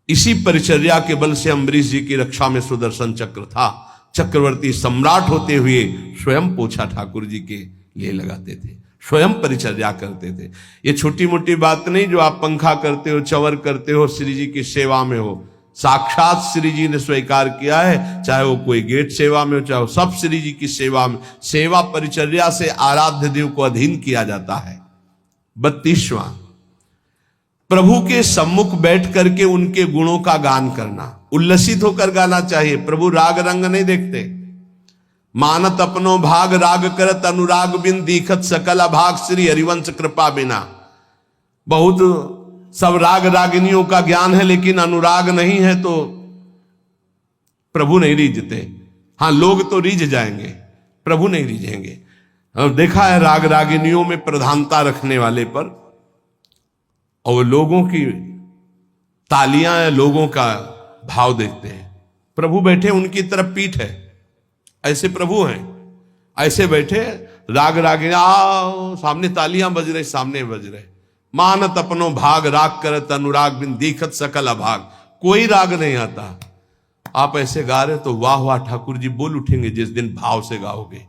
इसी परिचर्या के बल से अम्बरीश जी की रक्षा में सुदर्शन चक्र था। चक्रवर्ती सम्राट होते हुए स्वयं पोछा ठाकुर जी के लिए लगाते थे, स्वयं परिचर्या करते थे। ये छोटी मोटी बात नहीं जो आप पंखा करते हो, चंवर करते हो, श्री जी की सेवा में हो। साक्षात श्री जी ने स्वीकार किया है, चाहे वो कोई गेट सेवा में हो, चाहे वो सब श्री जी की सेवा में। सेवा परिचर्या से आराध्य देव को अधीन किया जाता है। 32वां, प्रभु के सम्मुख बैठ करके उनके गुणों का गान करना, उल्लसित होकर गाना चाहिए। प्रभु राग रंग नहीं देखते। मानत अपनो भाग राग करत अनुराग बिन दीखत सकल अभाग श्री हरिवंश कृपा बिना। बहुत सब राग रागिनियों का ज्ञान है, लेकिन अनुराग नहीं है तो प्रभु नहीं रीझते। हाँ, लोग तो रीझ जाएंगे, प्रभु नहीं रीझेंगे। अब देखा है राग रागिनियों में प्रधानता रखने वाले पर, और लोगों की तालियां या लोगों का भाव देखते हैं। प्रभु बैठे उनकी तरफ पीठ है, ऐसे प्रभु हैं, ऐसे बैठे राग रागिनी, सामने तालियां बज रहे, सामने बज रहे। मानत अपनो भाग राग करत अनुराग बिन दीखत सकल अभाग। कोई राग नहीं आता, आप ऐसे गा रहे तो वाह वाह ठाकुर जी बोल उठेंगे जिस दिन भाव से गाओगे।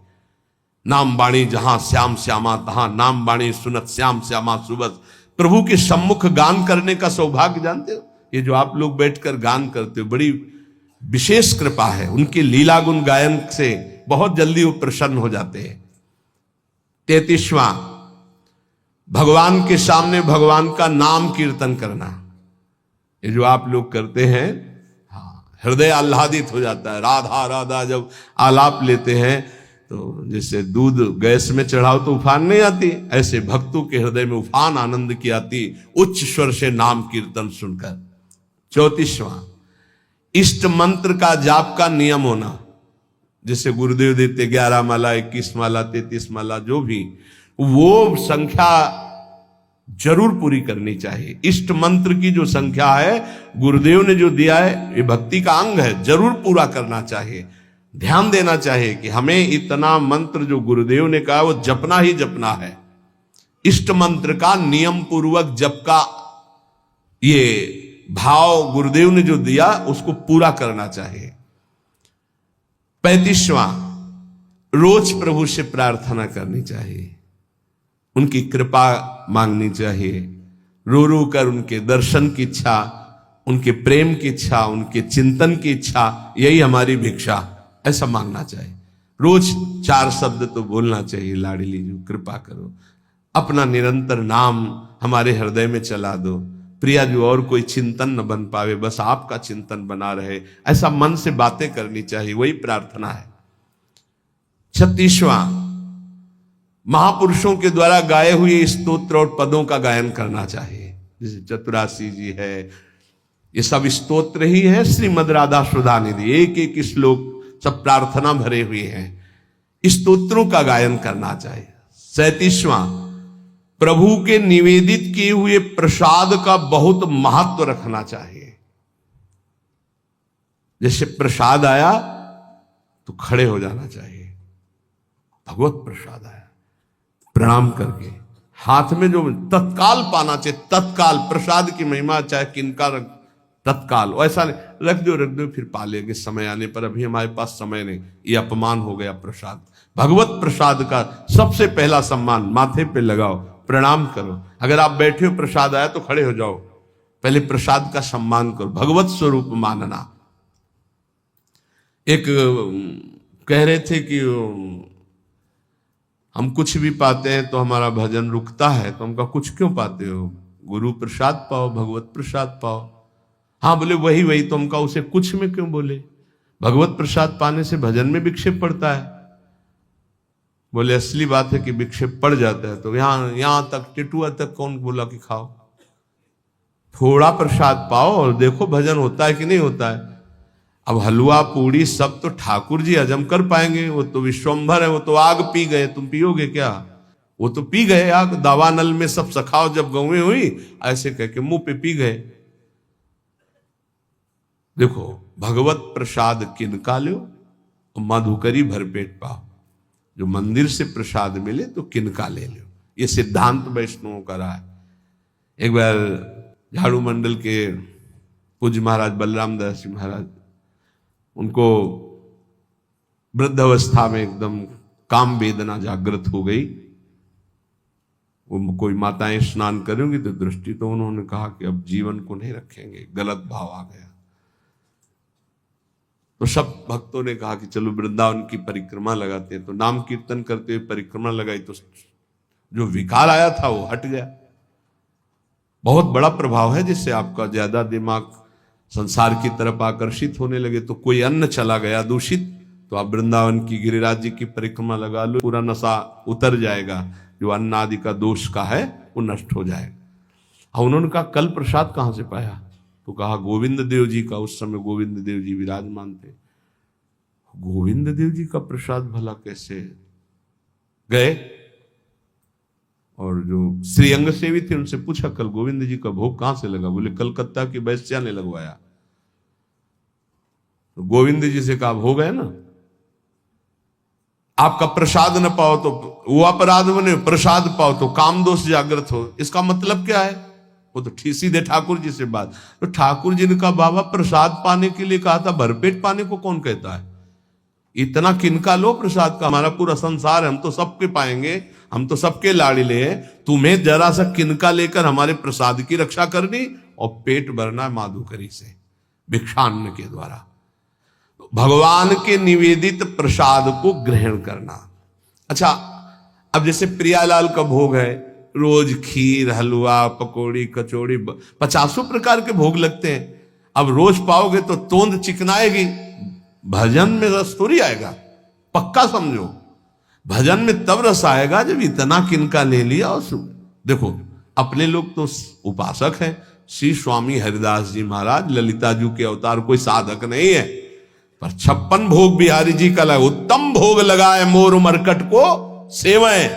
नाम बाणी जहां श्याम श्यामा तहां, नाम बाणी सुनत श्याम श्यामा सुबस। प्रभु के सम्मुख गान करने का सौभाग्य जानते हो, ये जो आप लोग बैठकर गान करते हो, बड़ी विशेष कृपा है, उनके लीला गुण गायन से बहुत जल्दी वो प्रसन्न हो जाते हैं। 33वां, भगवान के सामने भगवान का नाम कीर्तन करना। ये जो आप लोग करते हैं, हाँ, हृदय आह्लादित हो जाता है। राधा राधा जब आलाप लेते हैं तो जैसे दूध गैस में चढ़ाओ तो उफान नहीं आती, ऐसे भक्तों के हृदय में उफान आनंद की आती उच्च स्वर से नाम कीर्तन सुनकर। 34वां, इष्ट मंत्र का जाप का नियम होना। जैसे गुरुदेव देते 11 माला, 21 माला, 33 माला, जो भी, वो संख्या जरूर पूरी करनी चाहिए। इष्ट मंत्र की जो संख्या है, गुरुदेव ने जो दिया है, ये भक्ति का अंग है, जरूर पूरा करना चाहिए। ध्यान देना चाहिए कि हमें इतना मंत्र जो गुरुदेव ने कहा वो जपना ही जपना है। इष्ट मंत्र का नियम पूर्वक जप का ये भाव गुरुदेव ने जो दिया उसको पूरा करना चाहिए। 35वां, रोज प्रभु से प्रार्थना करनी चाहिए, उनकी कृपा मांगनी चाहिए, रो रो कर उनके दर्शन की इच्छा, उनके प्रेम की इच्छा, उनके चिंतन की इच्छा, यही हमारी भिक्षा, ऐसा मांगना चाहिए। रोज 4 शब्द तो बोलना चाहिए, लाडली जी कृपा करो, अपना निरंतर नाम हमारे हृदय में चला दो, प्रिया जो और कोई चिंतन न बन पावे, बस आपका चिंतन बना रहे, ऐसा मन से बातें करनी चाहिए, वही प्रार्थना है। 36वां, महापुरुषों के द्वारा गाए हुए स्तोत्र और पदों का गायन करना चाहिए। जैसे चतुरासी जी है, ये सब स्तोत्र ही है। श्रीमद राधा सुधा निधि, एक एक श्लोक सब प्रार्थना भरे हुए हैं, स्तोत्रों का गायन करना चाहिए। 37वां, प्रभु के निवेदित किए हुए प्रसाद का बहुत महत्व रखना चाहिए। जैसे प्रसाद आया तो खड़े हो जाना चाहिए, भगवत प्रसाद आया, प्रणाम करके हाथ में जो तत्काल पाना चाहिए, तत्काल। प्रसाद की महिमा चाहे किनका तत्काल, ऐसा नहीं रख दो फिर पा लेंगे समय आने पर, अभी हमारे पास समय नहीं, ये अपमान हो गया प्रसाद। भगवत प्रसाद का सबसे पहला सम्मान, माथे पे लगाओ, प्रणाम करो। अगर आप बैठे हो प्रसाद आया तो खड़े हो जाओ, पहले प्रसाद का सम्मान करो, भगवत स्वरूप मानना। एक कह रहे थे कि हम कुछ भी पाते हैं तो हमारा भजन रुकता है, तो हम कहा कुछ क्यों पाते हो, गुरु प्रसाद पाओ, भगवत प्रसाद पाओ। हाँ बोले वही तो हम कहा उसे कुछ में क्यों बोले, भगवत प्रसाद पाने से भजन में विक्षेप पड़ता है। बोले असली बात है कि विक्षेप पड़ जाता है, तो यहां तक टिटुआ तक कौन बोला कि खाओ, थोड़ा प्रसाद पाओ और देखो भजन होता है कि नहीं होता है। अब हलवा पूड़ी सब तो ठाकुर जी हजम कर पाएंगे, वो तो विश्वंभर है, वो तो आग पी गए, तुम पियोगे क्या, वो तो पी गए आग, दावानल में सब सखाओ जब गौएं हुई, ऐसे कह के मुंह पे पी गए। देखो भगवत प्रसाद किनका लो, मधुकरी भरपेट पाओ, जो मंदिर से प्रसाद मिले तो किनका ले लो, ये सिद्धांत वैष्णवों का रहा है। एक बार झाड़ू मंडल के पूज्य महाराज बलराम दास जी महाराज, उनको वृद्ध अवस्था में एकदम काम वेदना जागृत हो गई, वो कोई माताएं स्नान करेंगी तो दृष्टि, तो उन्होंने कहा कि अब जीवन को नहीं रखेंगे, गलत भाव आ गया। तो सब भक्तों ने कहा कि चलो वृंदावन की परिक्रमा लगाते हैं, तो नाम कीर्तन करते हुए परिक्रमा लगाई तो जो विकार आया था वो हट गया। बहुत बड़ा प्रभाव है, जिससे आपका ज्यादा दिमाग संसार की तरफ आकर्षित होने लगे। तो कोई अन्न चला गया दूषित, तो आप वृंदावन की गिरिराज जी की परिक्रमा लगा लो, पूरा नशा उतर जाएगा, जो अन्न आदि का दोष का है वो नष्ट हो जाएगा। और उन्होंने कहा कल प्रसाद कहां से पाया, तो कहा गोविंद देव जी का, उस समय गोविंद देव जी विराजमान थे। गोविंद देव जी का प्रसाद भला कैसे गए, और जो श्रीअंग सेवी थे उनसे पूछा कल गोविंद जी का भोग कहां से लगा, बोले कलकत्ता की वैश्या ने लगवाया। तो गोविंद जी से कहा भोग है ना, आपका प्रसाद न पाओ तो वो अपराध बने, प्रसाद पाओ तो काम दोष जागृत हो। इसका मतलब क्या है, वो तो सीधे ठाकुर जी से बात। तो ठाकुर जी ने कहा बाबा प्रसाद पाने के लिए कहा था, भरपेट पाने को कौन कहता है, इतना किनका लो प्रसाद का, हमारा पूरा संसार है, हम तो सबके पाएंगे, हम तो सबके लाड़िले हैं, तुम्हें जरा सा किनका लेकर हमारे प्रसाद की रक्षा करनी और पेट भरना माधुकरी से भिक्षान्न के द्वारा। भगवान के निवेदित प्रसाद को ग्रहण करना। अच्छा, अब जैसे प्रियालाल का भोग है, रोज खीर, हलवा, पकौड़ी, कचौड़ी, 50 प्रकार के भोग लगते हैं। अब रोज पाओगे तो तोंद चिकनाएगी, भजन में रस थोड़ी आएगा। पक्का समझो, भजन में तब रस आएगा जब इतना किनका ले लिया। और देखो, अपने लोग तो उपासक हैं, श्री स्वामी हरिदास जी महाराज ललिता जी के अवतार, कोई साधक नहीं है, पर 56 भोग बिहारी जी का लगा। उत्तम भोग लगाए मोर मरकट को सेवएं,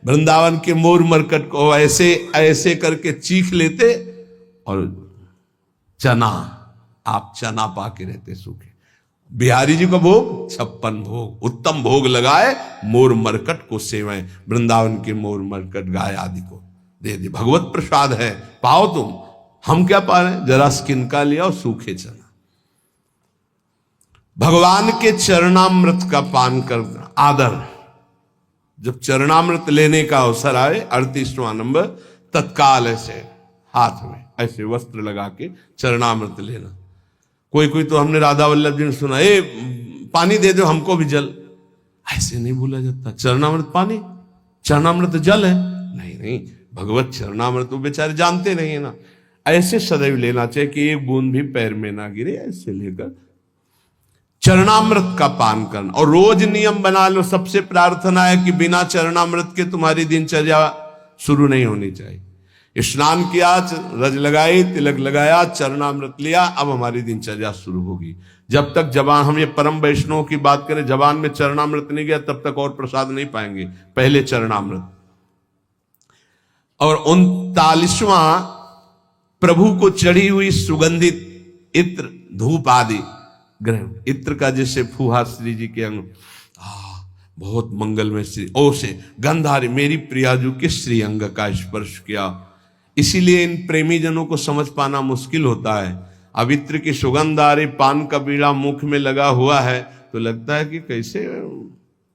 वृंदावन के मोर मरकट को ऐसे ऐसे करके चीख लेते, और चना, आप चना पाके रहते सूखे। बिहारी जी का भोग 56 भोग, उत्तम भोग लगाए मोर मरकट को सेवएं, वृंदावन के मोर मरकट गाय आदि को दे दे। भगवत प्रसाद है, पाओ तुम। हम क्या पा रहे हैं? जरा किनका लिया और सूखे चना। भगवान के चरणामृत का पान करना आदर। जब चरणामृत लेने का अवसर आए, 38वां नंबर, तत्काल ऐसे हाथ में ऐसे वस्त्र लगा के चरणामृत लेना। कोई कोई तो हमने राधा वल्लभ जी ने सुना, ए पानी दे दो हमको भी जल। ऐसे नहीं बोला जाता। चरणामृत पानी, चरणामृत जल है? नहीं नहीं, भगवत चरणामृत वो बेचारे जानते नहीं है ना। ऐसे सदैव लेना चाहिए कि एक बूंद भी पैर में ना गिरे। ऐसे लेकर चरणामृत का पान करना। और रोज नियम बना लो, सबसे प्रार्थना है कि बिना चरणामृत के तुम्हारी दिनचर्या शुरू नहीं होनी चाहिए। स्नान किया, रज लगाई, तिलक लगाया, चरणामृत लिया, अब हमारी दिनचर्या शुरू होगी। जब तक जबान, हम ये परम वैष्णव की बात करें, जबान में चरणामृत नहीं गया तब तक और प्रसाद नहीं पाएंगे। पहले चरणामृत। और 39वां, प्रभु को चढ़ी हुई सुगंधित इत्र, धूप आदि ग्रहण। इत्र का जैसे फूहा श्री जी के अंग, बहुत मंगलमय श्री ओ से गंधारी मेरी प्रियाजू के श्री अंग का स्पर्श किया। इसीलिए इन प्रेमी जनों को समझ पाना मुश्किल होता है। अब इत्र की सुगंध आ रही, पान का बीड़ा मुख में लगा हुआ है तो लगता है कि कैसे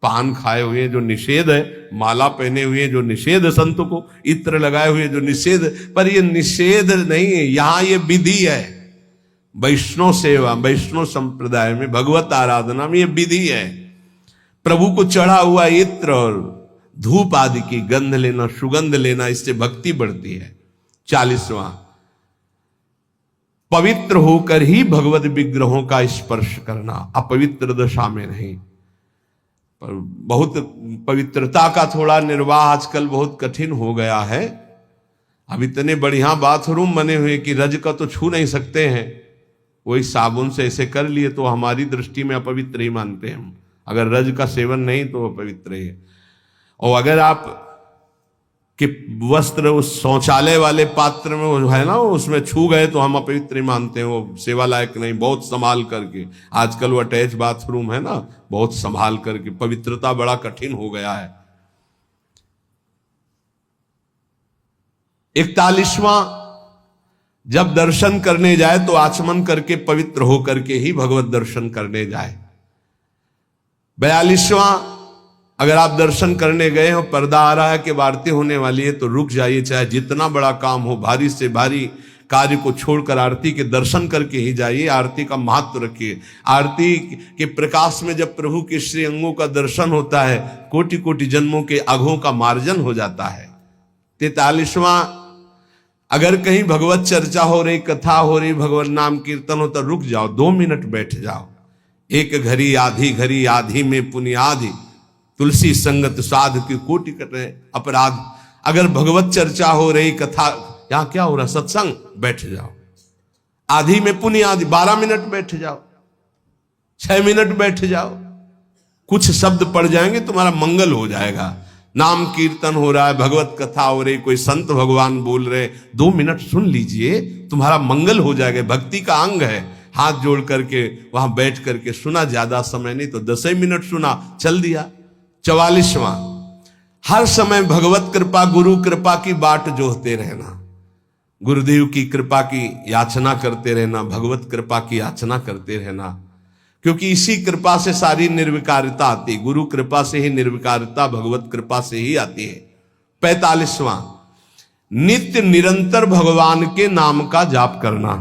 पान खाए हुए जो निषेध है, माला पहने हुए जो निषेध, संत को इत्र लगाए हुए जो निषेध, पर ये निषेध नहीं है, यहां ये विधि है। वैष्णव सेवा, वैष्णव संप्रदाय में भगवत आराधना में ये विधि है। प्रभु को चढ़ा हुआ इत्र और धूप आदि की गंध लेना, सुगंध लेना, इससे भक्ति बढ़ती है। 40वां, पवित्र होकर ही भगवत विग्रहों का स्पर्श करना, अपवित्र दशा में नहीं। पर बहुत पवित्रता का थोड़ा निर्वाह आजकल बहुत कठिन हो गया है। अब इतने बढ़िया बाथरूम बने हुए कि रज का तो छू नहीं सकते हैं, वही साबुन से ऐसे कर लिए तो हमारी दृष्टि में अपवित्र ही मानते हैं हम। अगर रज का सेवन नहीं तो अपवित्र ही है। और अगर आप कि वस्त्र उस शौचालय वाले पात्र में वो है ना, उसमें छू गए तो हम अपवित्र ही मानते हैं, वो सेवा लायक नहीं। बहुत संभाल करके, आजकल वो अटैच बाथरूम है ना, बहुत संभाल करके, पवित्रता बड़ा कठिन हो गया है। 41वां, जब दर्शन करने जाए तो आचमन करके पवित्र होकर के ही भगवत दर्शन करने जाए। 42वां, अगर आप दर्शन करने गए हो, पर्दा आ रहा है कि आरती होने वाली है, तो रुक जाइए, चाहे जितना बड़ा काम हो, भारी से भारी कार्य को छोड़कर आरती के दर्शन करके ही जाइए। आरती का महत्व रखिए। आरती के प्रकाश में जब प्रभु के श्री अंगों का दर्शन होता है, कोटि कोटि जन्मों के अघों का मार्जन हो जाता है। 43वां, अगर कहीं भगवत चर्चा हो रही, कथा हो रही, भगवत नाम कीर्तन हो, तो रुक जाओ, 2 मिनट बैठ जाओ। एक घड़ी आधी घड़ी, आधी में पुण्य आधी, तुलसी संगत साध की कोटि कटे अपराध। अगर भगवत चर्चा हो रही, कथा, यहां क्या हो रहा, सत्संग, बैठ जाओ। आधी में पुण्य आधी, 12 मिनट बैठ जाओ, 6 मिनट बैठ जाओ, कुछ शब्द पढ़ जाएंगे, तुम्हारा मंगल हो जाएगा। नाम कीर्तन हो रहा है, भगवत कथा हो रही, कोई संत भगवान बोल रहे, 2 मिनट सुन लीजिए, तुम्हारा मंगल हो जाएगा। भक्ति का अंग है। हाथ जोड़ करके वहां बैठ करके सुना, ज्यादा समय नहीं तो 10 मिनट सुना, चल दिया। 44वां, हर समय भगवत कृपा, गुरु कृपा की बाट जोहते रहना, गुरुदेव की कृपा की याचना करते रहना, भगवत कृपा की याचना करते रहना, क्योंकि इसी कृपा से सारी निर्विकारिता आती है। गुरु कृपा से ही निर्विकारिता, भगवत कृपा से ही आती है। 45वां, नित्य निरंतर भगवान के नाम का जाप करना,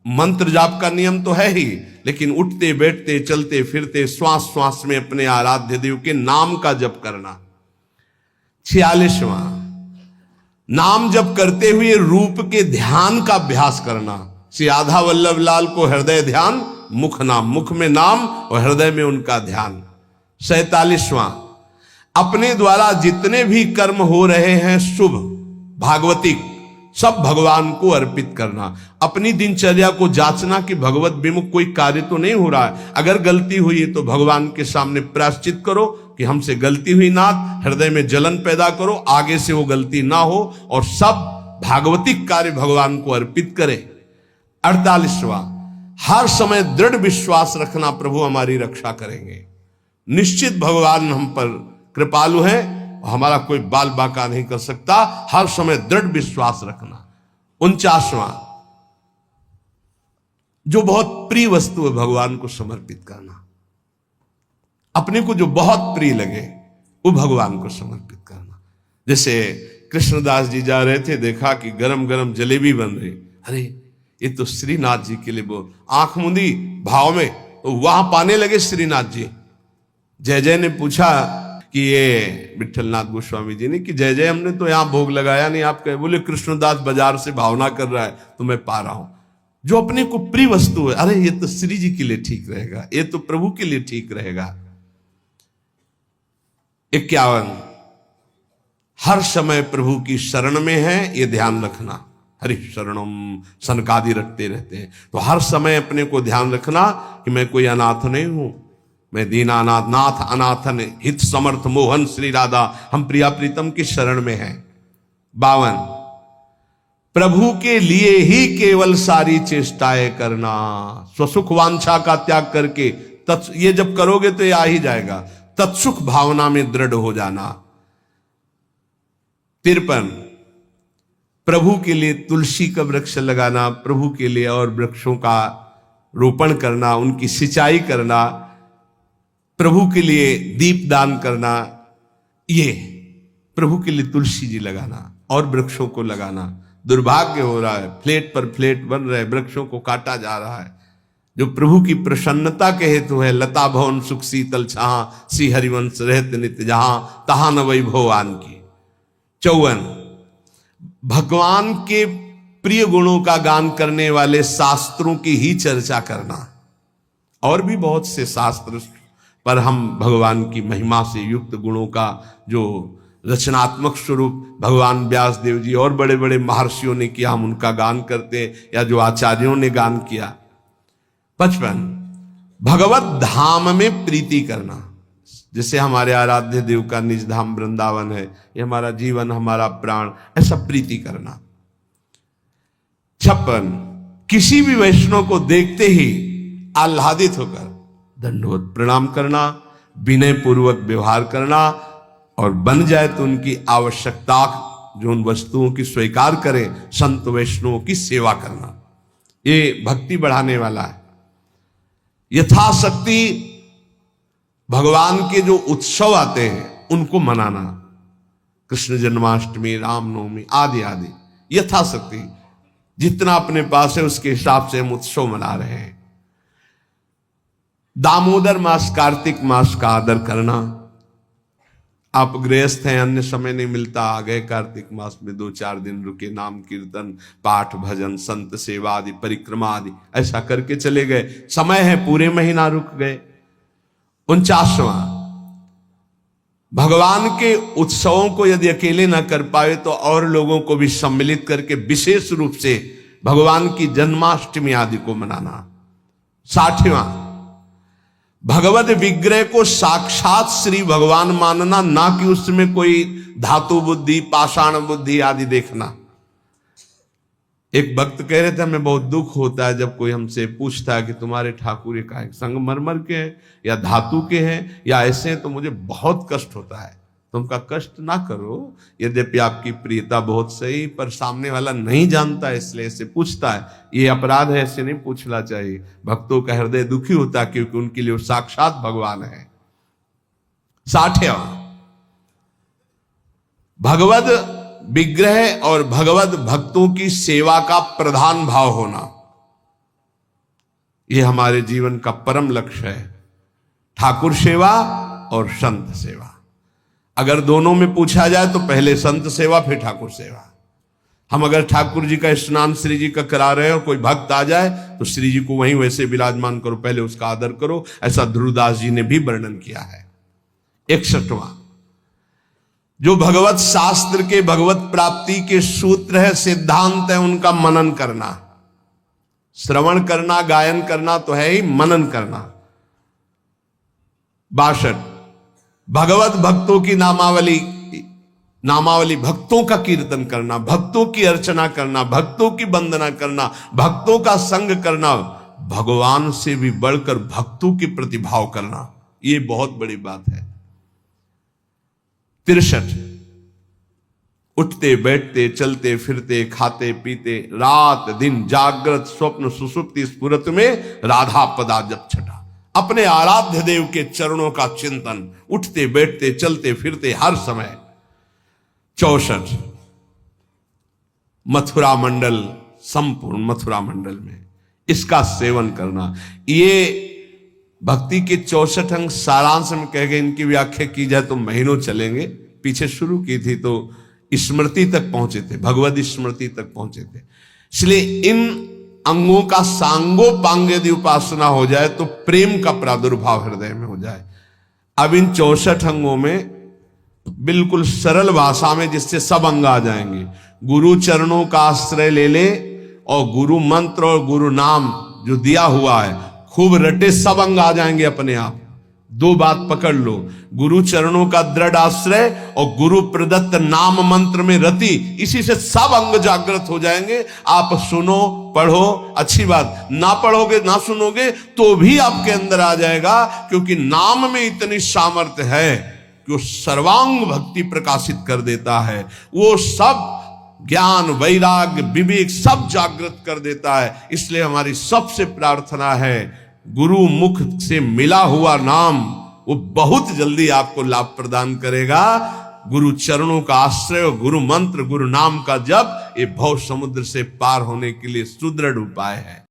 मंत्र जाप का नियम तो है ही, लेकिन उठते बैठते चलते फिरते श्वास श्वास में अपने आराध्य देव के नाम का जप करना। 46वां, नाम जप करते हुए रूप के ध्यान का अभ्यास करना। श्री आधा वल्लभ लाल को हृदय ध्यान, मुख नाम, मुख में नाम और हृदय में उनका ध्यान। 47वां, अपने द्वारा जितने भी कर्म हो रहे हैं शुभ भागवतिक, सब भगवान को अर्पित करना। अपनी दिनचर्या को जांचना कि भगवत विमुख कोई कार्य तो नहीं हो रहा है। अगर गलती हुई है तो भगवान के सामने प्रायश्चित करो कि हमसे गलती हुई नाथ, हृदय में जलन पैदा करो, आगे से वो गलती ना हो, और सब भागवतिक कार्य भगवान को अर्पित करें। 48वां, हर समय दृढ़ विश्वास रखना प्रभु हमारी रक्षा करेंगे। निश्चित भगवान हम पर कृपालु हैं, हमारा कोई बाल बाका नहीं कर सकता। हर समय दृढ़ विश्वास रखना। 49वां, जो बहुत प्रिय वस्तु है भगवान को समर्पित करना। अपने को जो बहुत प्रिय लगे वो भगवान को समर्पित करना। जैसे कृष्णदास जी जा रहे थे, देखा कि गरम गरम जलेबी बन रही, अरे ये तो श्रीनाथ जी के लिए, बोल आंख मूंदी भाव में, तो वहां पाने लगे श्रीनाथ जी। जय जय ने पूछा कि ये विठलनाथ गोस्वामी जी ने कि जय जय हमने तो यहां भोग लगाया नहीं, आप कहे, बोले कृष्णदास बाजार से भावना कर रहा है तो मैं पा रहा हूं। जो अपने को प्रिय वस्तु है, अरे ये तो श्री जी के लिए ठीक रहेगा, ये तो प्रभु के लिए ठीक रहेगा। 51, हर समय प्रभु की शरण में है, ये ध्यान रखना। हरि शरणम सनकादि रखते रहते हैं, तो हर समय अपने को ध्यान रखना कि मैं कोई अनाथ नहीं हूं, मैं दीनानाथ नाथ अनाथन हित समर्थ मोहन श्री राधा, हम प्रिया प्रीतम की शरण में हैं। 52, प्रभु के लिए ही केवल सारी चेष्टाएं करना, स्वसुख वांछा का त्याग करके ये जब करोगे तो ये आ ही जाएगा। तत्सुख भावना में दृढ़ हो जाना। 53, प्रभु के लिए तुलसी का वृक्ष लगाना, प्रभु के लिए और वृक्षों का रोपण करना, उनकी सिंचाई करना, प्रभु के लिए दीप दान करना, ये प्रभु के लिए तुलसी जी लगाना और वृक्षों को लगाना। दुर्भाग्य हो रहा है, फ्लैट पर फ्लैट बन रहे, वृक्षों को काटा जा रहा है। जो प्रभु की प्रसन्नता के हेतु है, लता भवन सुख शीतल छां, श्री हरिवंश रहत नित्य जहां, तहां न वैभवान की। 54, भगवान के प्रिय गुणों का गान करने वाले शास्त्रों की ही चर्चा करना। और भी बहुत से शास्त्र, पर हम भगवान की महिमा से युक्त गुणों का जो रचनात्मक स्वरूप भगवान व्यास देव जी और बड़े बड़े महर्षियों ने किया, हम उनका गान करते, या जो आचार्यों ने गान किया। 55, भगवत धाम में प्रीति करना। जैसे हमारे आराध्य देव का निज धाम वृंदावन है, ये हमारा जीवन, हमारा प्राण, ऐसा प्रीति करना। 56, किसी भी वैष्णव को देखते ही आह्लादित होकर दंडवत प्रणाम करना, विनय पूर्वक व्यवहार करना, और बन जाए तो उनकी आवश्यकता जो उन वस्तुओं की स्वीकार करें, संत वैष्णवों की सेवा करना। ये भक्ति बढ़ाने वाला है। यथाशक्ति भगवान के जो उत्सव आते हैं उनको मनाना, कृष्ण जन्माष्टमी, रामनवमी आदि आदि, यथाशक्ति जितना अपने पास है उसके हिसाब से हम उत्सव मना रहे हैं। दामोदर मास, कार्तिक मास का आदर करना। आप गृहस्थ हैं, अन्य समय नहीं मिलता, आ गए कार्तिक मास में 2-4 दिन रुके, नाम कीर्तन पाठ भजन संत सेवा आदि परिक्रमा आदि ऐसा करके चले गए, समय है पूरे महीना रुक गए। 49वां, भगवान के उत्सवों को यदि अकेले ना कर पाए तो और लोगों को भी सम्मिलित करके विशेष रूप से भगवान की जन्माष्टमी आदि को मनाना। 60वां, भगवत विग्रह को साक्षात श्री भगवान मानना, ना कि उसमें कोई धातु बुद्धि पाषाण बुद्धि आदि देखना। एक भक्त कह रहे थे, हमें बहुत दुख होता है जब कोई हमसे पूछता है कि तुम्हारे ठाकुर ये का संगमरमर के हैं या धातु के हैं या ऐसे हैं, तो मुझे बहुत कष्ट होता है। तुमका कष्ट ना करो, यद्यपि आपकी प्रियता बहुत सही, पर सामने वाला नहीं जानता इसलिए ऐसे पूछता है, ये अपराध है, ऐसे नहीं पूछना चाहिए। भक्तों का हृदय दुखी होता है क्योंकि उनके लिए वो साक्षात भगवान है। 60वां, भगवत विग्रह और भगवत भक्तों की सेवा का प्रधान भाव होना। ये हमारे जीवन का परम लक्ष्य है, ठाकुर सेवा और संत सेवा। अगर दोनों में पूछा जाए तो पहले संत सेवा फिर ठाकुर सेवा। हम अगर ठाकुर जी का स्नान श्री जी का करा रहे हैं और कोई भक्त आ जाए तो श्री जी को वहीं वैसे विराजमान करो, पहले उसका आदर करो। ऐसा ध्रुवदास जी ने भी वर्णन किया है। 61वां जो भगवत शास्त्र के भगवत प्राप्ति के सूत्र है, सिद्धांत है, उनका मनन करना। श्रवण करना, गायन करना तो है ही, मनन करना। 62 भगवत भक्तों की नामावली, भक्तों का कीर्तन करना, भक्तों की अर्चना करना, भक्तों की वंदना करना, भक्तों का संग करना, भगवान से भी बढ़कर भक्तों की प्रतिभाव करना, ये बहुत बड़ी बात है। 63 उठते बैठते चलते फिरते खाते पीते रात दिन जागृत स्वप्न सुसुप्ति स्फुरत में राधा पदा जप छटा। अपने आराध्य देव के चरणों का चिंतन उठते बैठते चलते फिरते हर समय। 64 मथुरा मंडल, संपूर्ण मथुरा मंडल में इसका सेवन करना। ये भक्ति के 64 अंग सारांश में कह गए। इनकी व्याख्या की जाए तो महीनों चलेंगे। पीछे शुरू की थी तो स्मृति तक पहुंचे थे, भगवत स्मृति तक पहुंचे थे। इसलिए इन अंगों का सांगोपांग यदि उपासना हो जाए तो प्रेम का प्रादुर्भाव हृदय में हो जाए। अब इन 64 अंगों में बिल्कुल सरल भाषा में जिससे सब अंग आ जाएंगे। गुरु चरणों का आश्रय ले ले और गुरु मंत्र और गुरु नाम जो दिया हुआ है खूब रटे, सब अंग आ जाएंगे अपने आप। 2 बात पकड़ लो, गुरु चरणों का दृढ़ आश्रय और गुरु प्रदत्त नाम मंत्र में रति, इसी से सब अंग जागृत हो जाएंगे। आप सुनो पढ़ो, अच्छी बात, ना पढ़ोगे ना सुनोगे तो भी आपके अंदर आ जाएगा, क्योंकि नाम में इतनी सामर्थ्य है कि वो सर्वांग भक्ति प्रकाशित कर देता है। वो सब ज्ञान वैराग्य विवेक सब जागृत कर देता है। इसलिए हमारी सबसे प्रार्थना है, गुरु मुख से मिला हुआ नाम वो बहुत जल्दी आपको लाभ प्रदान करेगा। गुरु चरणों का आश्रय और गुरु मंत्र गुरु नाम का जप, ये भव समुद्र से पार होने के लिए सुदृढ़ उपाय है।